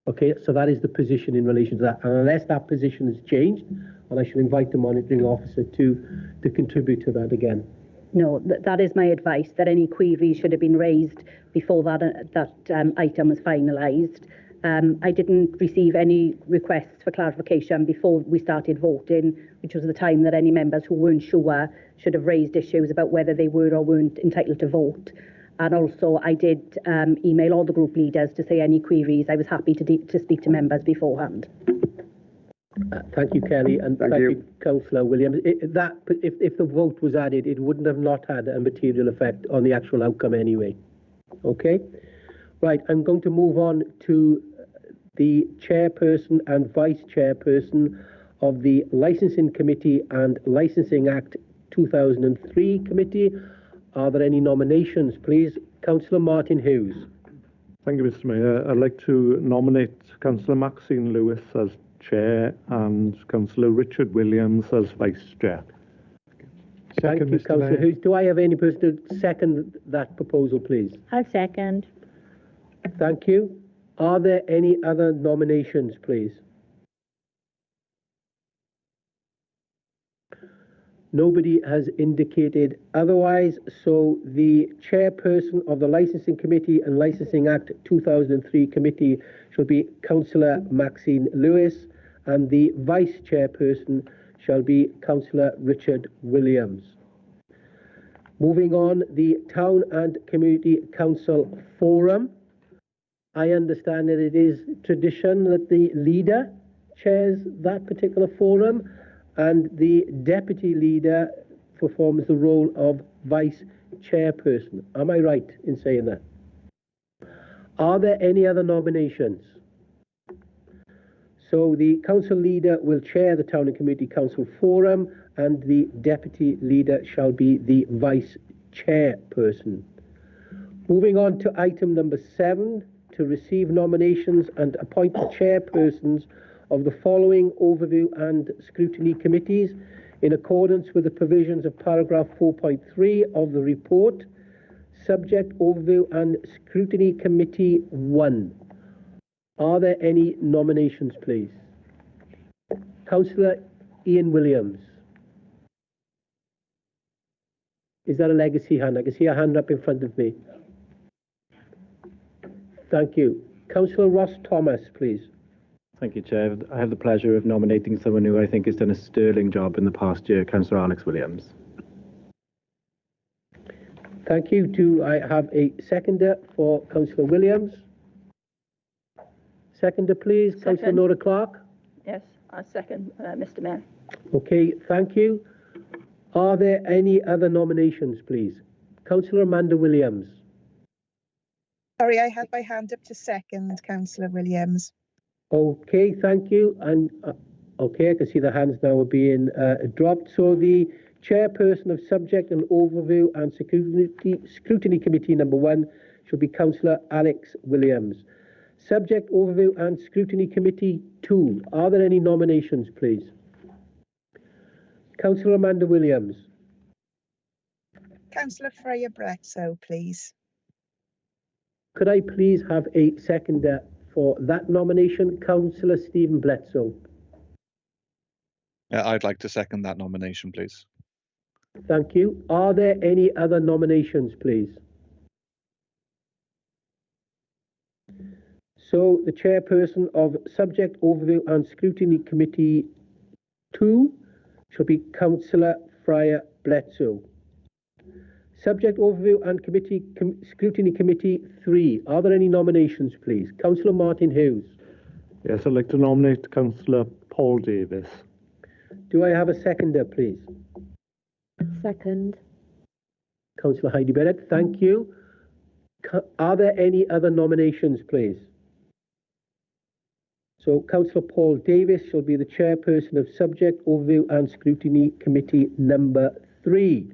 Okay, so that is the position in relation to that. And unless that position has changed, and I shall invite the monitoring officer to contribute to that again. No, that is my advice, that any queries should have been raised before that item was finalised. I didn't receive any requests for clarification before we started voting, which was the time that any members who weren't sure should have raised issues about whether they were or weren't entitled to vote. And also, I did email all the group leaders to say any queries. I was happy to speak to members beforehand. Thank you, Kelly, and thank you, Councillor Williams. If the vote was added, it wouldn't have not had a material effect on the actual outcome anyway. Okay? Right, I'm going to move on to the chairperson and vice chairperson of the Licensing Committee and Licensing Act 2003 Committee. Are there any nominations, please? Councillor Martin Hughes. Thank you, Mr. Mayor. I'd like to nominate Councillor Maxine Lewis as chair and Councillor Richard Williams as vice chair. Thank you, Councillor Hughes. Do I have any person to second that proposal, please? I'll second. Thank you. Are there any other nominations, please? Nobody has indicated otherwise, so the chairperson of the Licensing Committee and Licensing Act 2003 Committee shall be Councillor Maxine Lewis, and the vice chairperson shall be Councillor Richard Williams. Moving on, the Town and Community Council Forum. I understand that it is tradition that the leader chairs that particular forum and the deputy leader performs the role of vice chairperson. Am I right in saying that? Are there any other nominations? So the council leader will chair the Town and Community Council Forum and the deputy leader shall be the vice chairperson. Moving on to item number 7, to receive nominations and appoint the chairpersons of the following overview and scrutiny committees in accordance with the provisions of paragraph 4.3 of the report. Subject Overview and Scrutiny Committee 1. Are there any nominations, please? Councillor Ian Williams. Is that a legacy hand? I can see a hand up in front of me. Thank you. Councillor Ross Thomas, please. Thank you, Chair. I have the pleasure of nominating someone who I think has done a sterling job in the past year, Councillor Alex Williams. Thank you. Do I have a seconder for Councillor Williams? Seconder, please. Councillor Nora Clark. Yes, I second, Mr. Mayor. Okay, thank you. Are there any other nominations, please? Councillor Amanda Williams. Sorry, I had my hand up to second, Councillor Williams. Okay, thank you. And okay, I can see the hands now are being dropped. So the chairperson of Subject and Overview and Scrutiny Committee number 1 should be Councillor Alex Williams. Subject Overview and Scrutiny Committee 2. Are there any nominations, please? Councillor Amanda Williams. Councillor Freya Bretso, please. Could I please have a seconder for that nomination? Councillor Stephen Bledsoe. I'd like to second that nomination, please. Thank you. Are there any other nominations, please? So the chairperson of Subject Overview and Scrutiny Committee 2 shall be Councillor Freya Bledsoe. Subject Overview and Scrutiny Committee 3. Are there any nominations, please? Councillor Martin Hughes. Yes, I'd like to nominate Councillor Paul Davis. Do I have a seconder, please? Second. Councillor Heidi Bennett, thank you. Are there any other nominations, please? So Councillor Paul Davis shall be the chairperson of Subject Overview and Scrutiny Committee number 3.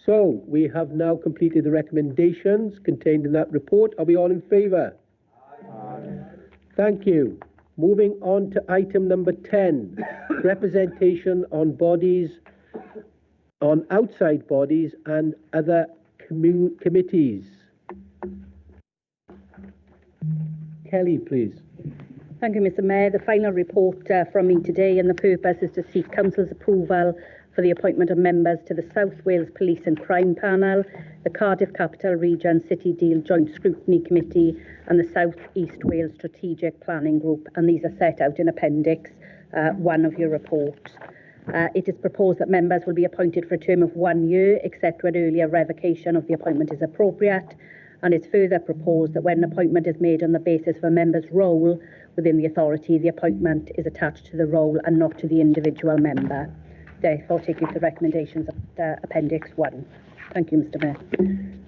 So we have now completed the recommendations contained in that report. Are we all in favour? Thank you. Moving on to item number 10, representation on bodies, on outside bodies and other committees. Kelly, please. Thank you, Mr. Mayor. The final report from me today, and the purpose is to seek Council's approval for the appointment of members to the South Wales Police and Crime Panel, the Cardiff Capital Region City Deal Joint Scrutiny Committee and the South East Wales Strategic Planning Group, and these are set out in Appendix 1 of your report. It is proposed that members will be appointed for a term of 1 year, except when earlier revocation of the appointment is appropriate, and it's further proposed that when an appointment is made on the basis of a member's role within the authority, the appointment is attached to the role and not to the individual member. Therefore, take you to the recommendations of Appendix 1. Thank you, Mr. Mayor.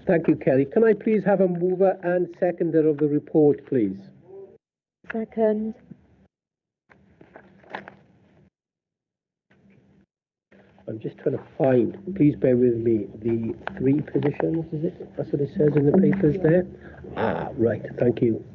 Thank you, Kelly. Can I please have a mover and seconder of the report, please? Second. I'm just trying to find, please bear with me, the 3 positions, is it? That's what it says in the papers there? Ah, right, thank you.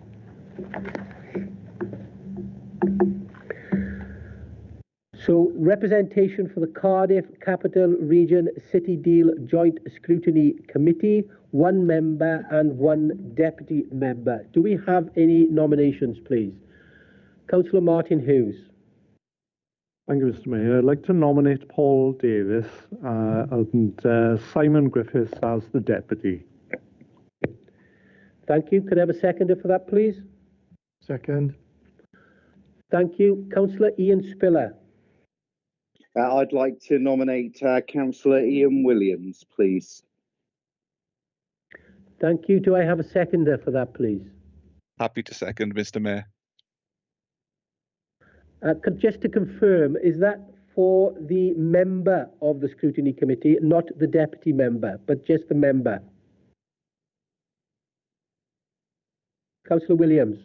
So, representation for the Cardiff Capital Region City Deal Joint Scrutiny Committee, 1 member and 1 deputy member. Do we have any nominations, please? Councillor Martin Hughes. Thank you, Mr. Mayor. I'd like to nominate Paul Davis and Simon Griffiths as the deputy. Thank you. Could I have a seconder for that, please? Second. Thank you. Councillor Ian Spiller. I'd like to nominate Councillor Ian Williams, please. Thank you. Do I have a seconder for that, please? Happy to second, Mr. Mayor. Just to confirm, is that for the member of the scrutiny committee, not the deputy member, but just the member? Councillor Williams.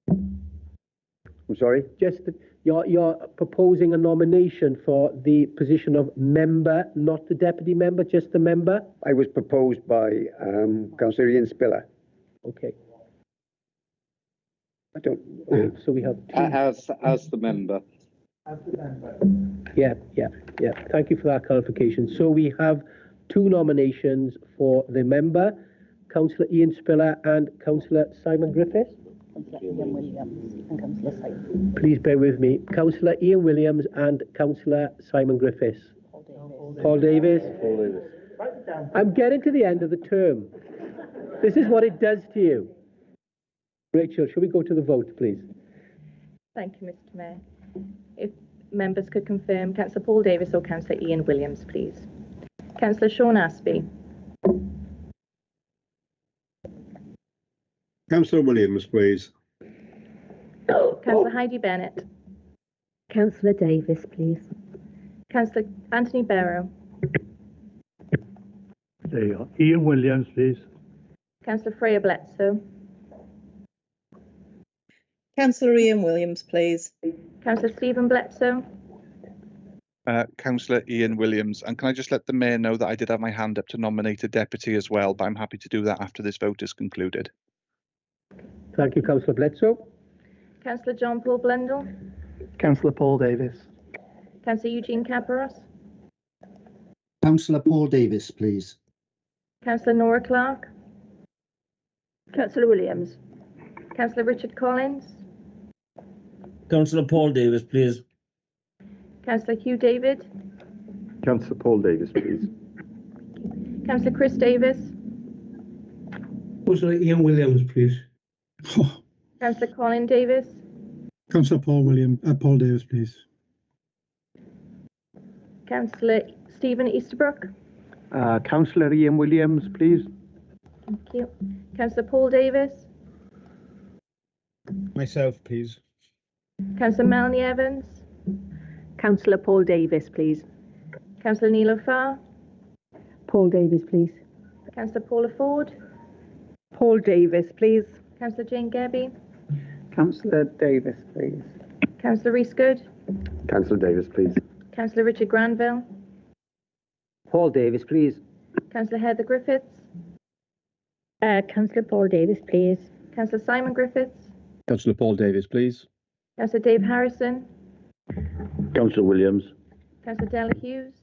I'm sorry? Just you're proposing a nomination for the position of member, not the deputy member, just the member? I was proposed by Councillor Ian Spiller. Okay. I don't. So we have 2. As the member. Yeah. Thank you for that clarification. So we have 2 nominations for the member, Councillor Ian Spiller and Councillor Simon Griffiths. Councillor Ian Williams and Councillor Simon. Please bear with me. Councillor Ian Williams and Councillor Simon Griffiths. Paul Davis. I'm getting to the end of the term. This is what it does to you. Rachel, shall we go to the vote, please? Thank you, Mr. Mayor. If members could confirm Councillor Paul Davis or Councillor Ian Williams, please. Councillor Sean Aspey. Councillor Williams, please. Councillor Heidi Bennett. Councillor Davis, please. Councillor Anthony Barrow. There you are. Ian Williams, please. Councillor Freya Bledsoe. Councillor Ian Williams, please. Councillor Stephen Bledsoe. Councillor Ian Williams. And can I just let the Mayor know that I did have my hand up to nominate a deputy as well, but I'm happy to do that after this vote is concluded. Thank you, Councillor Bledsoe. Councillor John Paul Blundell. Councillor Paul Davis. Councillor Eugene Caparos. Councillor Paul Davis, please. Councillor Nora Clark. Councillor Williams. Councillor Richard Collins. Councillor Paul Davis, please. Councillor Hugh David. Councillor Paul Davis, please. Councillor Chris Davis. Councillor Ian Williams, please. Councillor Colin Davis. Councillor Paul Davis, please. Councillor Stephen Easterbrook. Councillor Ian Williams, please. Thank you. Councillor Paul Davis. Myself, please. Councillor Melanie Evans. Councillor Paul Davis, please. Councillor Neil O'Farr. Paul Davis, please. Councillor Paula Ford. Paul Davis, please. Councillor Jane Gebby. Councillor Davis, please. Councillor Rhys Good. Councillor Davis, please. Councillor Richard Granville. Paul Davis, please. Councillor Heather Griffiths. Councillor Paul Davis, please. Councillor Simon Griffiths. Councillor Paul Davis, please. Councillor Dave Harrison. Councillor Williams. Councillor Della Hughes.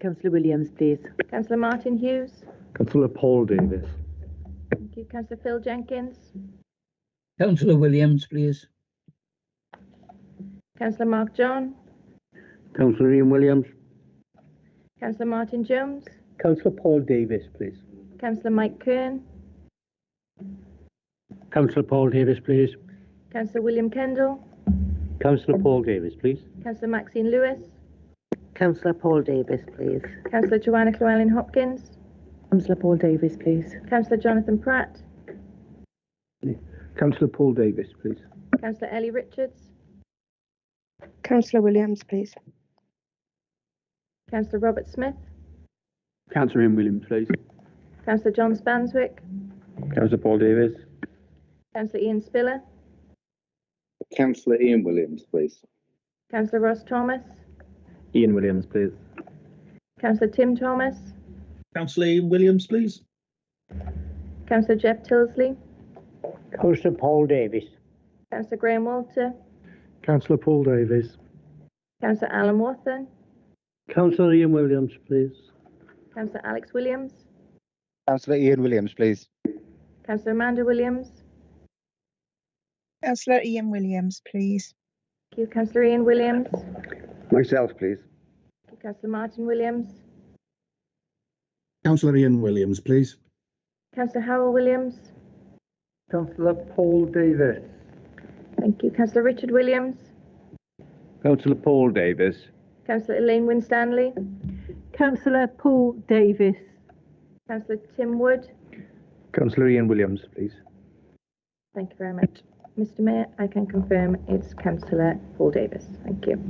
Councillor Williams, please. Councillor Martin Hughes. Councillor Paul Davis. Thank you. Councillor Phil Jenkins. Councillor Williams, please. Councillor Mark John. Councillor Ian Williams. Councillor Martin Jones. Councillor Paul Davis, please. Councillor Mike Kern. Councillor Paul Davis, please. Councillor William Kendall. Councillor Paul Davis, please. Councillor Maxine Lewis. Councillor Paul Davis, please. Councillor Joanna Llewellyn Hopkins. Councillor Paul Davis, please. Councillor Jonathan Pratt. Councillor Paul Davis, please. Councillor Ellie Richards. Councillor Williams, please. Councillor Robert Smith. Councillor Ian Williams, please. Councillor John Spanswick. Councillor Paul Davis. Councillor Ian Spiller. Councillor Ian Williams, please. Councillor Ross Thomas. Ian Williams, please. Councillor Tim Thomas. Councillor Ian Williams, please. Councillor Jeff Tilsley. Councillor Paul Davis. Councillor Graham Walter. Councillor Paul Davis. Councillor Alan Wathen. Councillor Ian Williams, please. Councillor Alex Williams. Councillor Ian Williams, please. Councillor Amanda Williams. Councillor Ian Williams, please. Thank you. Councillor Ian Williams. Myself, please. Thank you. Councillor Martin Williams. Councillor Ian Williams, please. Councillor Howell Williams. Councillor Paul Davis. Thank you. Councillor Richard Williams. Councillor Paul Davis. Councillor Elaine Winstanley. Councillor Paul Davis. Councillor Tim Wood. Councillor Ian Williams, please. Thank you very much. Mr Mayor, I can confirm it's Councillor Paul Davis. Thank you.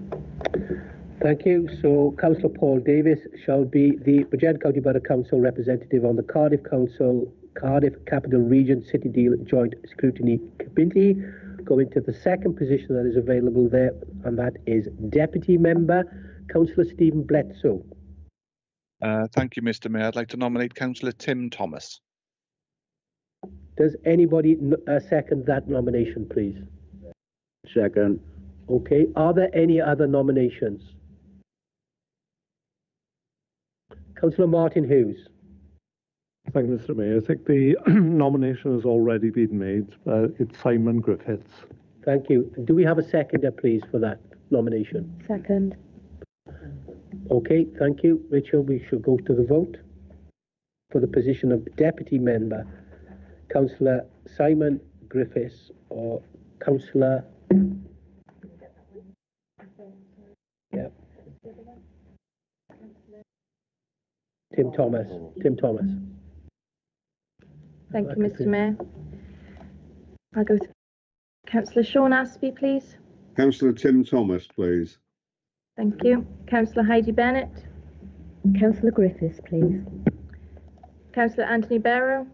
Thank you. So Councillor Paul Davis shall be the Bridgend County Borough Council representative on the Cardiff Council, Cardiff Capital Region City Deal Joint Scrutiny Committee. Going to the second position that is available there, and that is Deputy Member, Councillor Stephen Bledsoe. Thank you, Mr Mayor. I'd like to nominate Councillor Tim Thomas. Does anybody second that nomination, please? Second. Okay. Are there any other nominations? Councillor Martin Hughes. Thank you, Mr. Mayor. I think the nomination has already been made. It's Simon Griffiths. Thank you. Do we have a seconder, please, for that nomination? Second. Okay, thank you. Rachel, we should go to the vote. For the position of Deputy Member, Councillor Simon Griffiths or Councillor... Yeah. Tim Thomas. Tim Thomas. Thank you, Mr Mayor. I'll go to Councillor Sean Aspey, please. Councillor Tim Thomas, please. Thank you. Councillor Heidi Bennett. Councillor Griffiths, please. Councillor Anthony Barrow.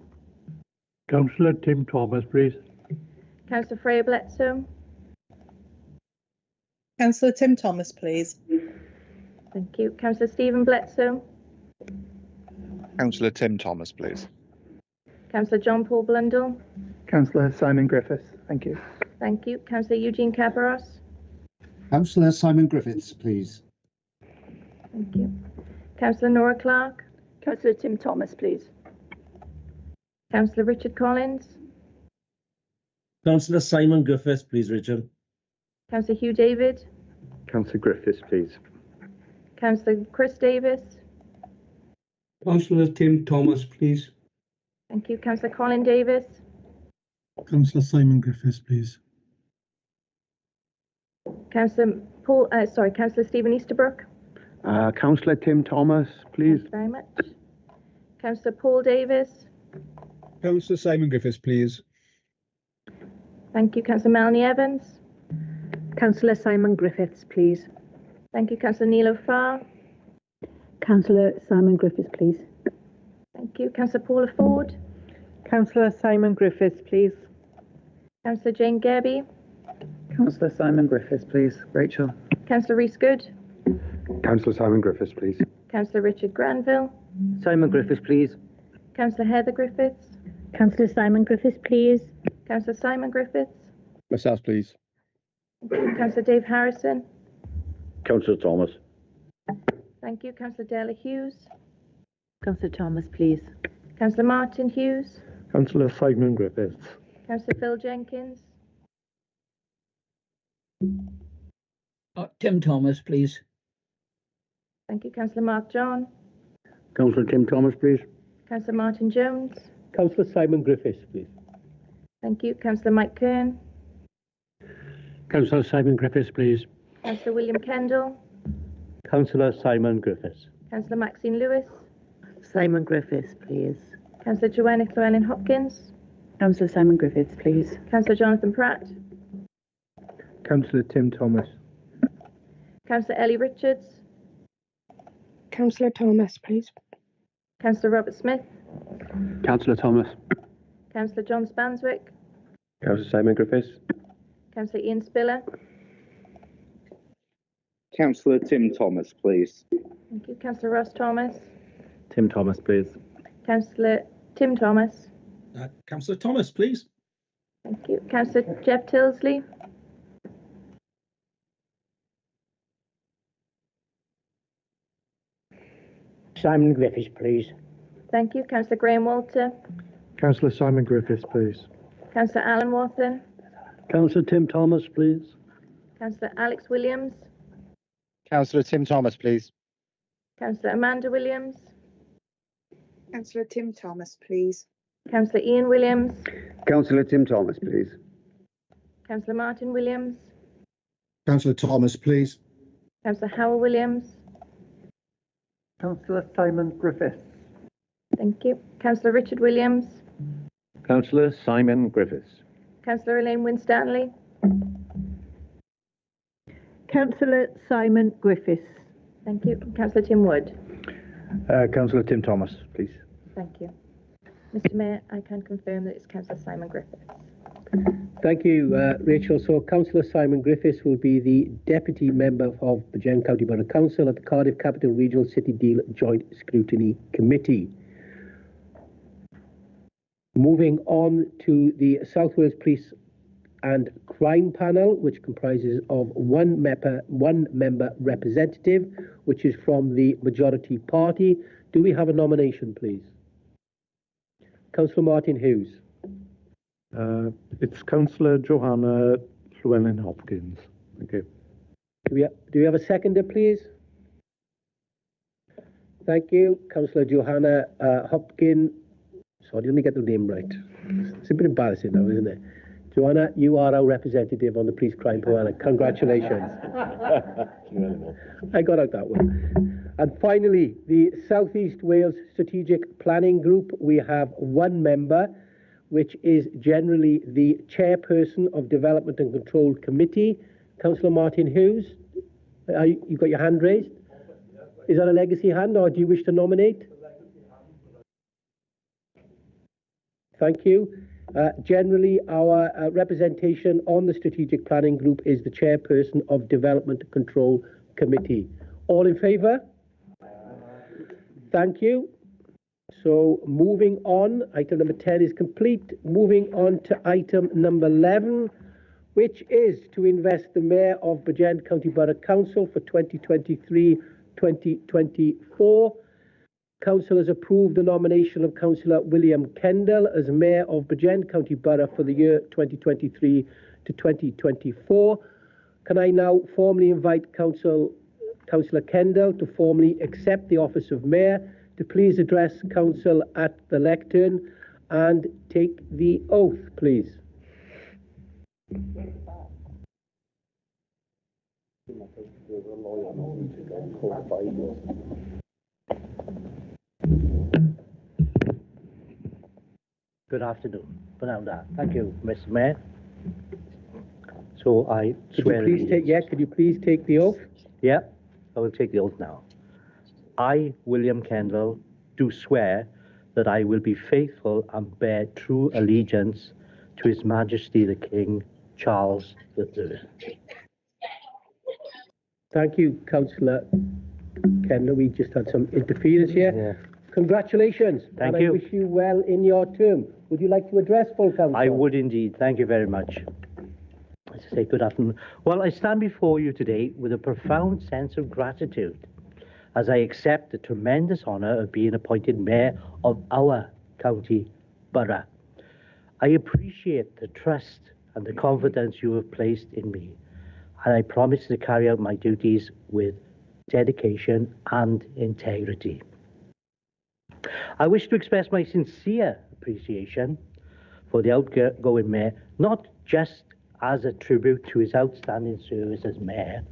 Councillor Tim Thomas, please. Councillor Freya Bledsoe. Councillor Tim Thomas, please. Thank you. Councillor Stephen Bledsoe. Councillor Tim Thomas, please. Councillor John Paul Blundell. Councillor Simon Griffiths, thank you. Thank you. Councillor Eugene Caparros. Councillor Simon Griffiths, please. Thank you. Councillor Nora Clark. Councillor Tim Thomas, please. Councillor Richard Collins. Councillor Simon Griffiths, please, Richard. Councillor Hugh David. Councillor Griffiths, please. Councillor Chris Davis. Councillor Tim Thomas, please. Thank you. Councillor Colin Davis. Councillor Simon Griffiths, please. Councillor Stephen Easterbrook. Councillor Tim Thomas, please. Thank you very much. Councillor Paul Davis. Councillor Simon Griffiths, please. Thank you. Councillor Melanie Evans. Councillor Simon Griffiths, please. Thank you. Councillor Neil O'Farr. Councillor Simon Griffiths, please. Thank you. Councillor Paula Ford. Councillor Simon Griffiths, please. Councillor Jane Gebby. Councillor Simon Griffiths, please. Rachel. Councillor Rhys Good. Councillor Simon Griffiths, please. Councillor Richard Granville. Simon Griffiths, please. Councillor Heather Griffiths. Councillor Simon Griffiths, please. Councillor Simon Griffiths. Myself, please. Thank you. Councillor Dave Harrison. Councillor Thomas. Thank you. Councillor Della Hughes. Councillor Thomas, please. Councillor Martin Hughes. Councillor Simon Griffiths. Councillor Phil Jenkins. Tim Thomas, please. Thank you. Councillor Mark John. Councillor Tim Thomas, please. Councillor Martin Jones. Councillor Simon Griffiths, please. Thank you. Councillor Mike Kern. Councillor Simon Griffiths, please. Councillor William Kendall. Councillor Simon Griffiths. Councillor Maxine Lewis. Simon Griffiths, please. Councillor Joanna Llewellyn Hopkins. Councillor Simon Griffiths, please. Councillor Jonathan Pratt. Councillor Tim Thomas. Councillor Ellie Richards. Councillor Thomas, please. Councillor Robert Smith. Councillor Thomas. Councillor John Spanswick. Councillor Simon Griffiths. Councillor Ian Spiller. Councillor Tim Thomas, please. Thank you. Councillor Ross Thomas. Tim Thomas, please. Councillor Tim Thomas. Councillor Thomas, please. Thank you. Councillor Jeff Tilsley. Simon Griffiths, please. Thank you. Councillor Graham Walter. Councillor Simon Griffiths, please. Councillor Alan Wathen. Councillor Tim Thomas, please. Councillor Alex Williams. Councillor Tim Thomas, please. Councillor Amanda Williams. Councillor Tim Thomas, please. Councillor Ian Williams. Councillor Tim Thomas, please. Councillor Martin Williams. Councillor Thomas, please. Councillor Howell Williams. Councillor Simon Griffiths. Thank you. Councillor Richard Williams. Councillor Simon Griffiths. Councillor Elaine Winstanley. Councillor Simon Griffiths. Thank you. Councillor Tim Wood. Councillor Tim Thomas, please. Thank you. Mr Mayor, I can confirm that it's Councillor Simon Griffiths. Thank you, Rachel. So Councillor Simon Griffiths will be the Deputy Member of Bridgend County Borough Council at the Cardiff Capital Regional City Deal Joint Scrutiny Committee. Moving on to the South Wales Police and Crime Panel, which comprises of one member representative, which is from the majority party. Do we have a nomination, please? Councillor Martin Hughes. It's Councillor Joanna Llewellyn Hopkins. Thank you. Do we have a seconder, please? Thank you. Councillor Johanna Hopkins. Sorry, let me get the name right. It's a bit embarrassing now, isn't it? Joanna, you are our representative on the Police Crime Panel. Congratulations. I got out that one. And finally, the South East Wales Strategic Planning Group. We have one member, which is generally the chairperson of Development and Control Committee. Councillor Martin Hughes, you got your hand raised? Is that a legacy hand, or do you wish to nominate? Thank you. Generally, our representation on the Strategic Planning Group is the chairperson of Development and Control Committee. All in favour? Thank you. So moving on, item number 10 is complete. Moving on to item number 11, which is to invest the Mayor of Bridgend County Borough Council for 2023-2024. Council has approved the nomination of Councillor William Kendall as Mayor of Bridgend County Borough for the year 2023 to 2024. Can I now formally invite Councillor Kendall to formally accept the office of Mayor, to please address Council at the lectern and take the oath, please. Good afternoon. Thank you, Mr. Mayor. So I swear. Could you please take the oath? Yeah, I will take the oath now. I, William Kendall, do swear that I will be faithful and bear true allegiance to His Majesty the King Charles III. Thank you, Councillor Kendall. We just had some interference here. Yeah. Congratulations. Thank you. I wish you well in your term. Would you like to address full council? I would indeed. Thank you very much. As I say, good afternoon. Well, I stand before you today with a profound sense of gratitude as I accept the tremendous honour of being appointed Mayor of our county borough. I appreciate the trust and the confidence you have placed in me, and I promise to carry out my duties with dedication and integrity. I wish to express my sincere appreciation for the outgoing Mayor, not just as a tribute to his outstanding service as Mayor,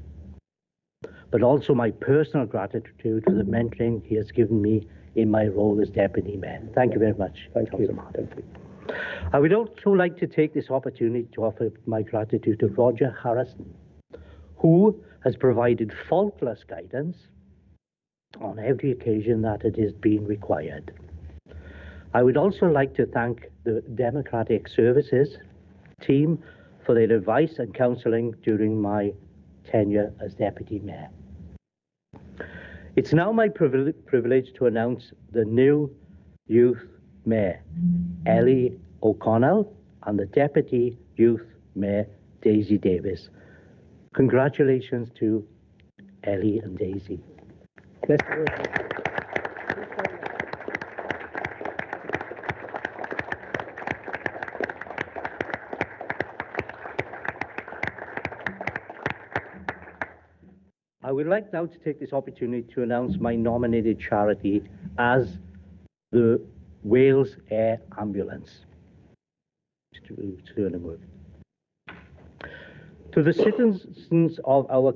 but also my personal gratitude for the mentoring he has given me in my role as Deputy Mayor. Thank you very much, Councillor Martin. I would also like to take this opportunity to offer my gratitude to Roger Harrison, who has provided faultless guidance on every occasion that it has been required. I would also like to thank the Democratic Services team for their advice and counselling during my tenure as Deputy Mayor. It's now my privilege to announce the new Youth Mayor, Ellie O'Connell, and the Deputy Youth Mayor, Daisy Davis. Congratulations to Ellie and Daisy. I would like now to take this opportunity to announce my nominated charity as the Wales Air Ambulance. To the citizens of our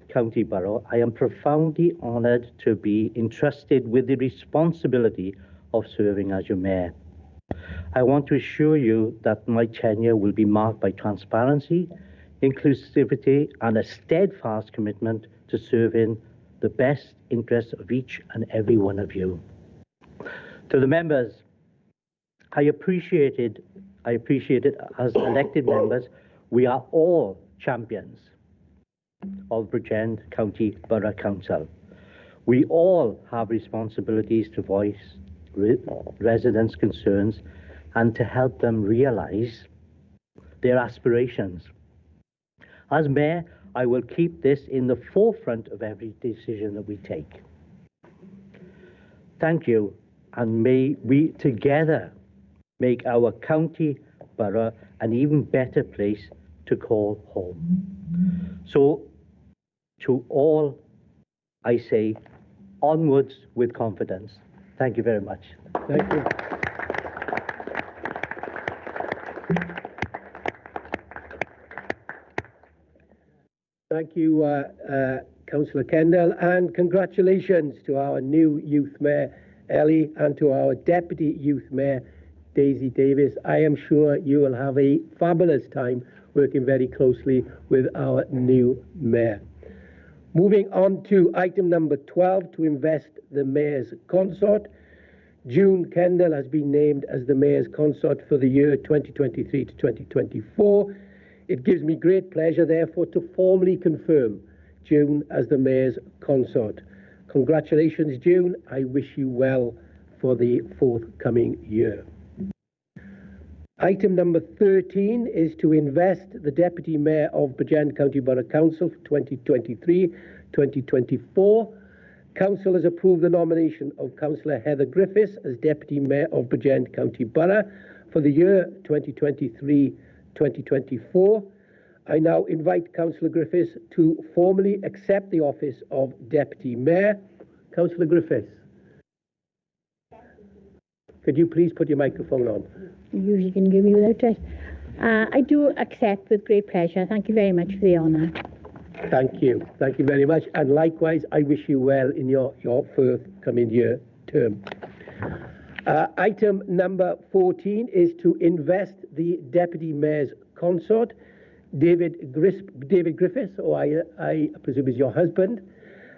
county borough, I am profoundly honoured to be entrusted with the responsibility of serving as your Mayor. I want to assure you that my tenure will be marked by transparency, inclusivity, and a steadfast commitment to serving the best interests of each and every one of you. To the members, I appreciate it as elected members. We are all champions of Bridgend County Borough Council. We all have responsibilities to voice residents' concerns and to help them realise their aspirations. As Mayor, I will keep this in the forefront of every decision that we take. Thank you, and may we together make our county borough an even better place to call home. So, to all, I say, onwards with confidence. Thank you very much. Thank you. Thank you, Councillor Kendall, and congratulations to our new Youth Mayor, Ellie, and to our Deputy Youth Mayor, Daisy Davis. I am sure you will have a fabulous time working very closely with our new Mayor. Moving on to item number 12, to invest the Mayor's Consort. June Kendall has been named as the Mayor's Consort for the year 2023 to 2024. It gives me great pleasure, therefore, to formally confirm June as the Mayor's Consort. Congratulations, June. I wish you well for the forthcoming year. Item number 13 is to invest the Deputy Mayor of Bridgend County Borough Council for 2023-2024. Council has approved the nomination of Councillor Heather Griffiths as Deputy Mayor of Bridgend County Borough for the year 2023-2024. I now invite Councillor Griffiths to formally accept the office of Deputy Mayor. Councillor Griffiths, could you please put your microphone on? You usually can give me without it. I do accept with great pleasure. Thank you very much for the honour. Thank you. Thank you very much. And likewise, I wish you well in your forthcoming year term. Item number 14 is to invest the Deputy Mayor's Consort. David Griffiths, or I presume is your husband,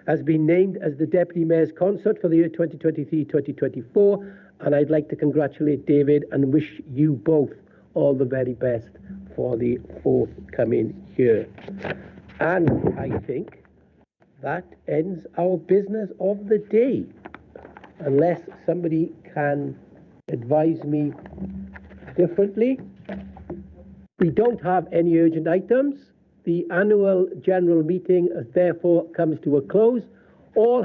has been named as the Deputy Mayor's Consort for the year 2023-2024, and I'd like to congratulate David and wish you both all the very best for the forthcoming year. And I think that ends our business of the day, unless somebody can advise me differently. We don't have any urgent items. The annual general meeting therefore comes to a close. All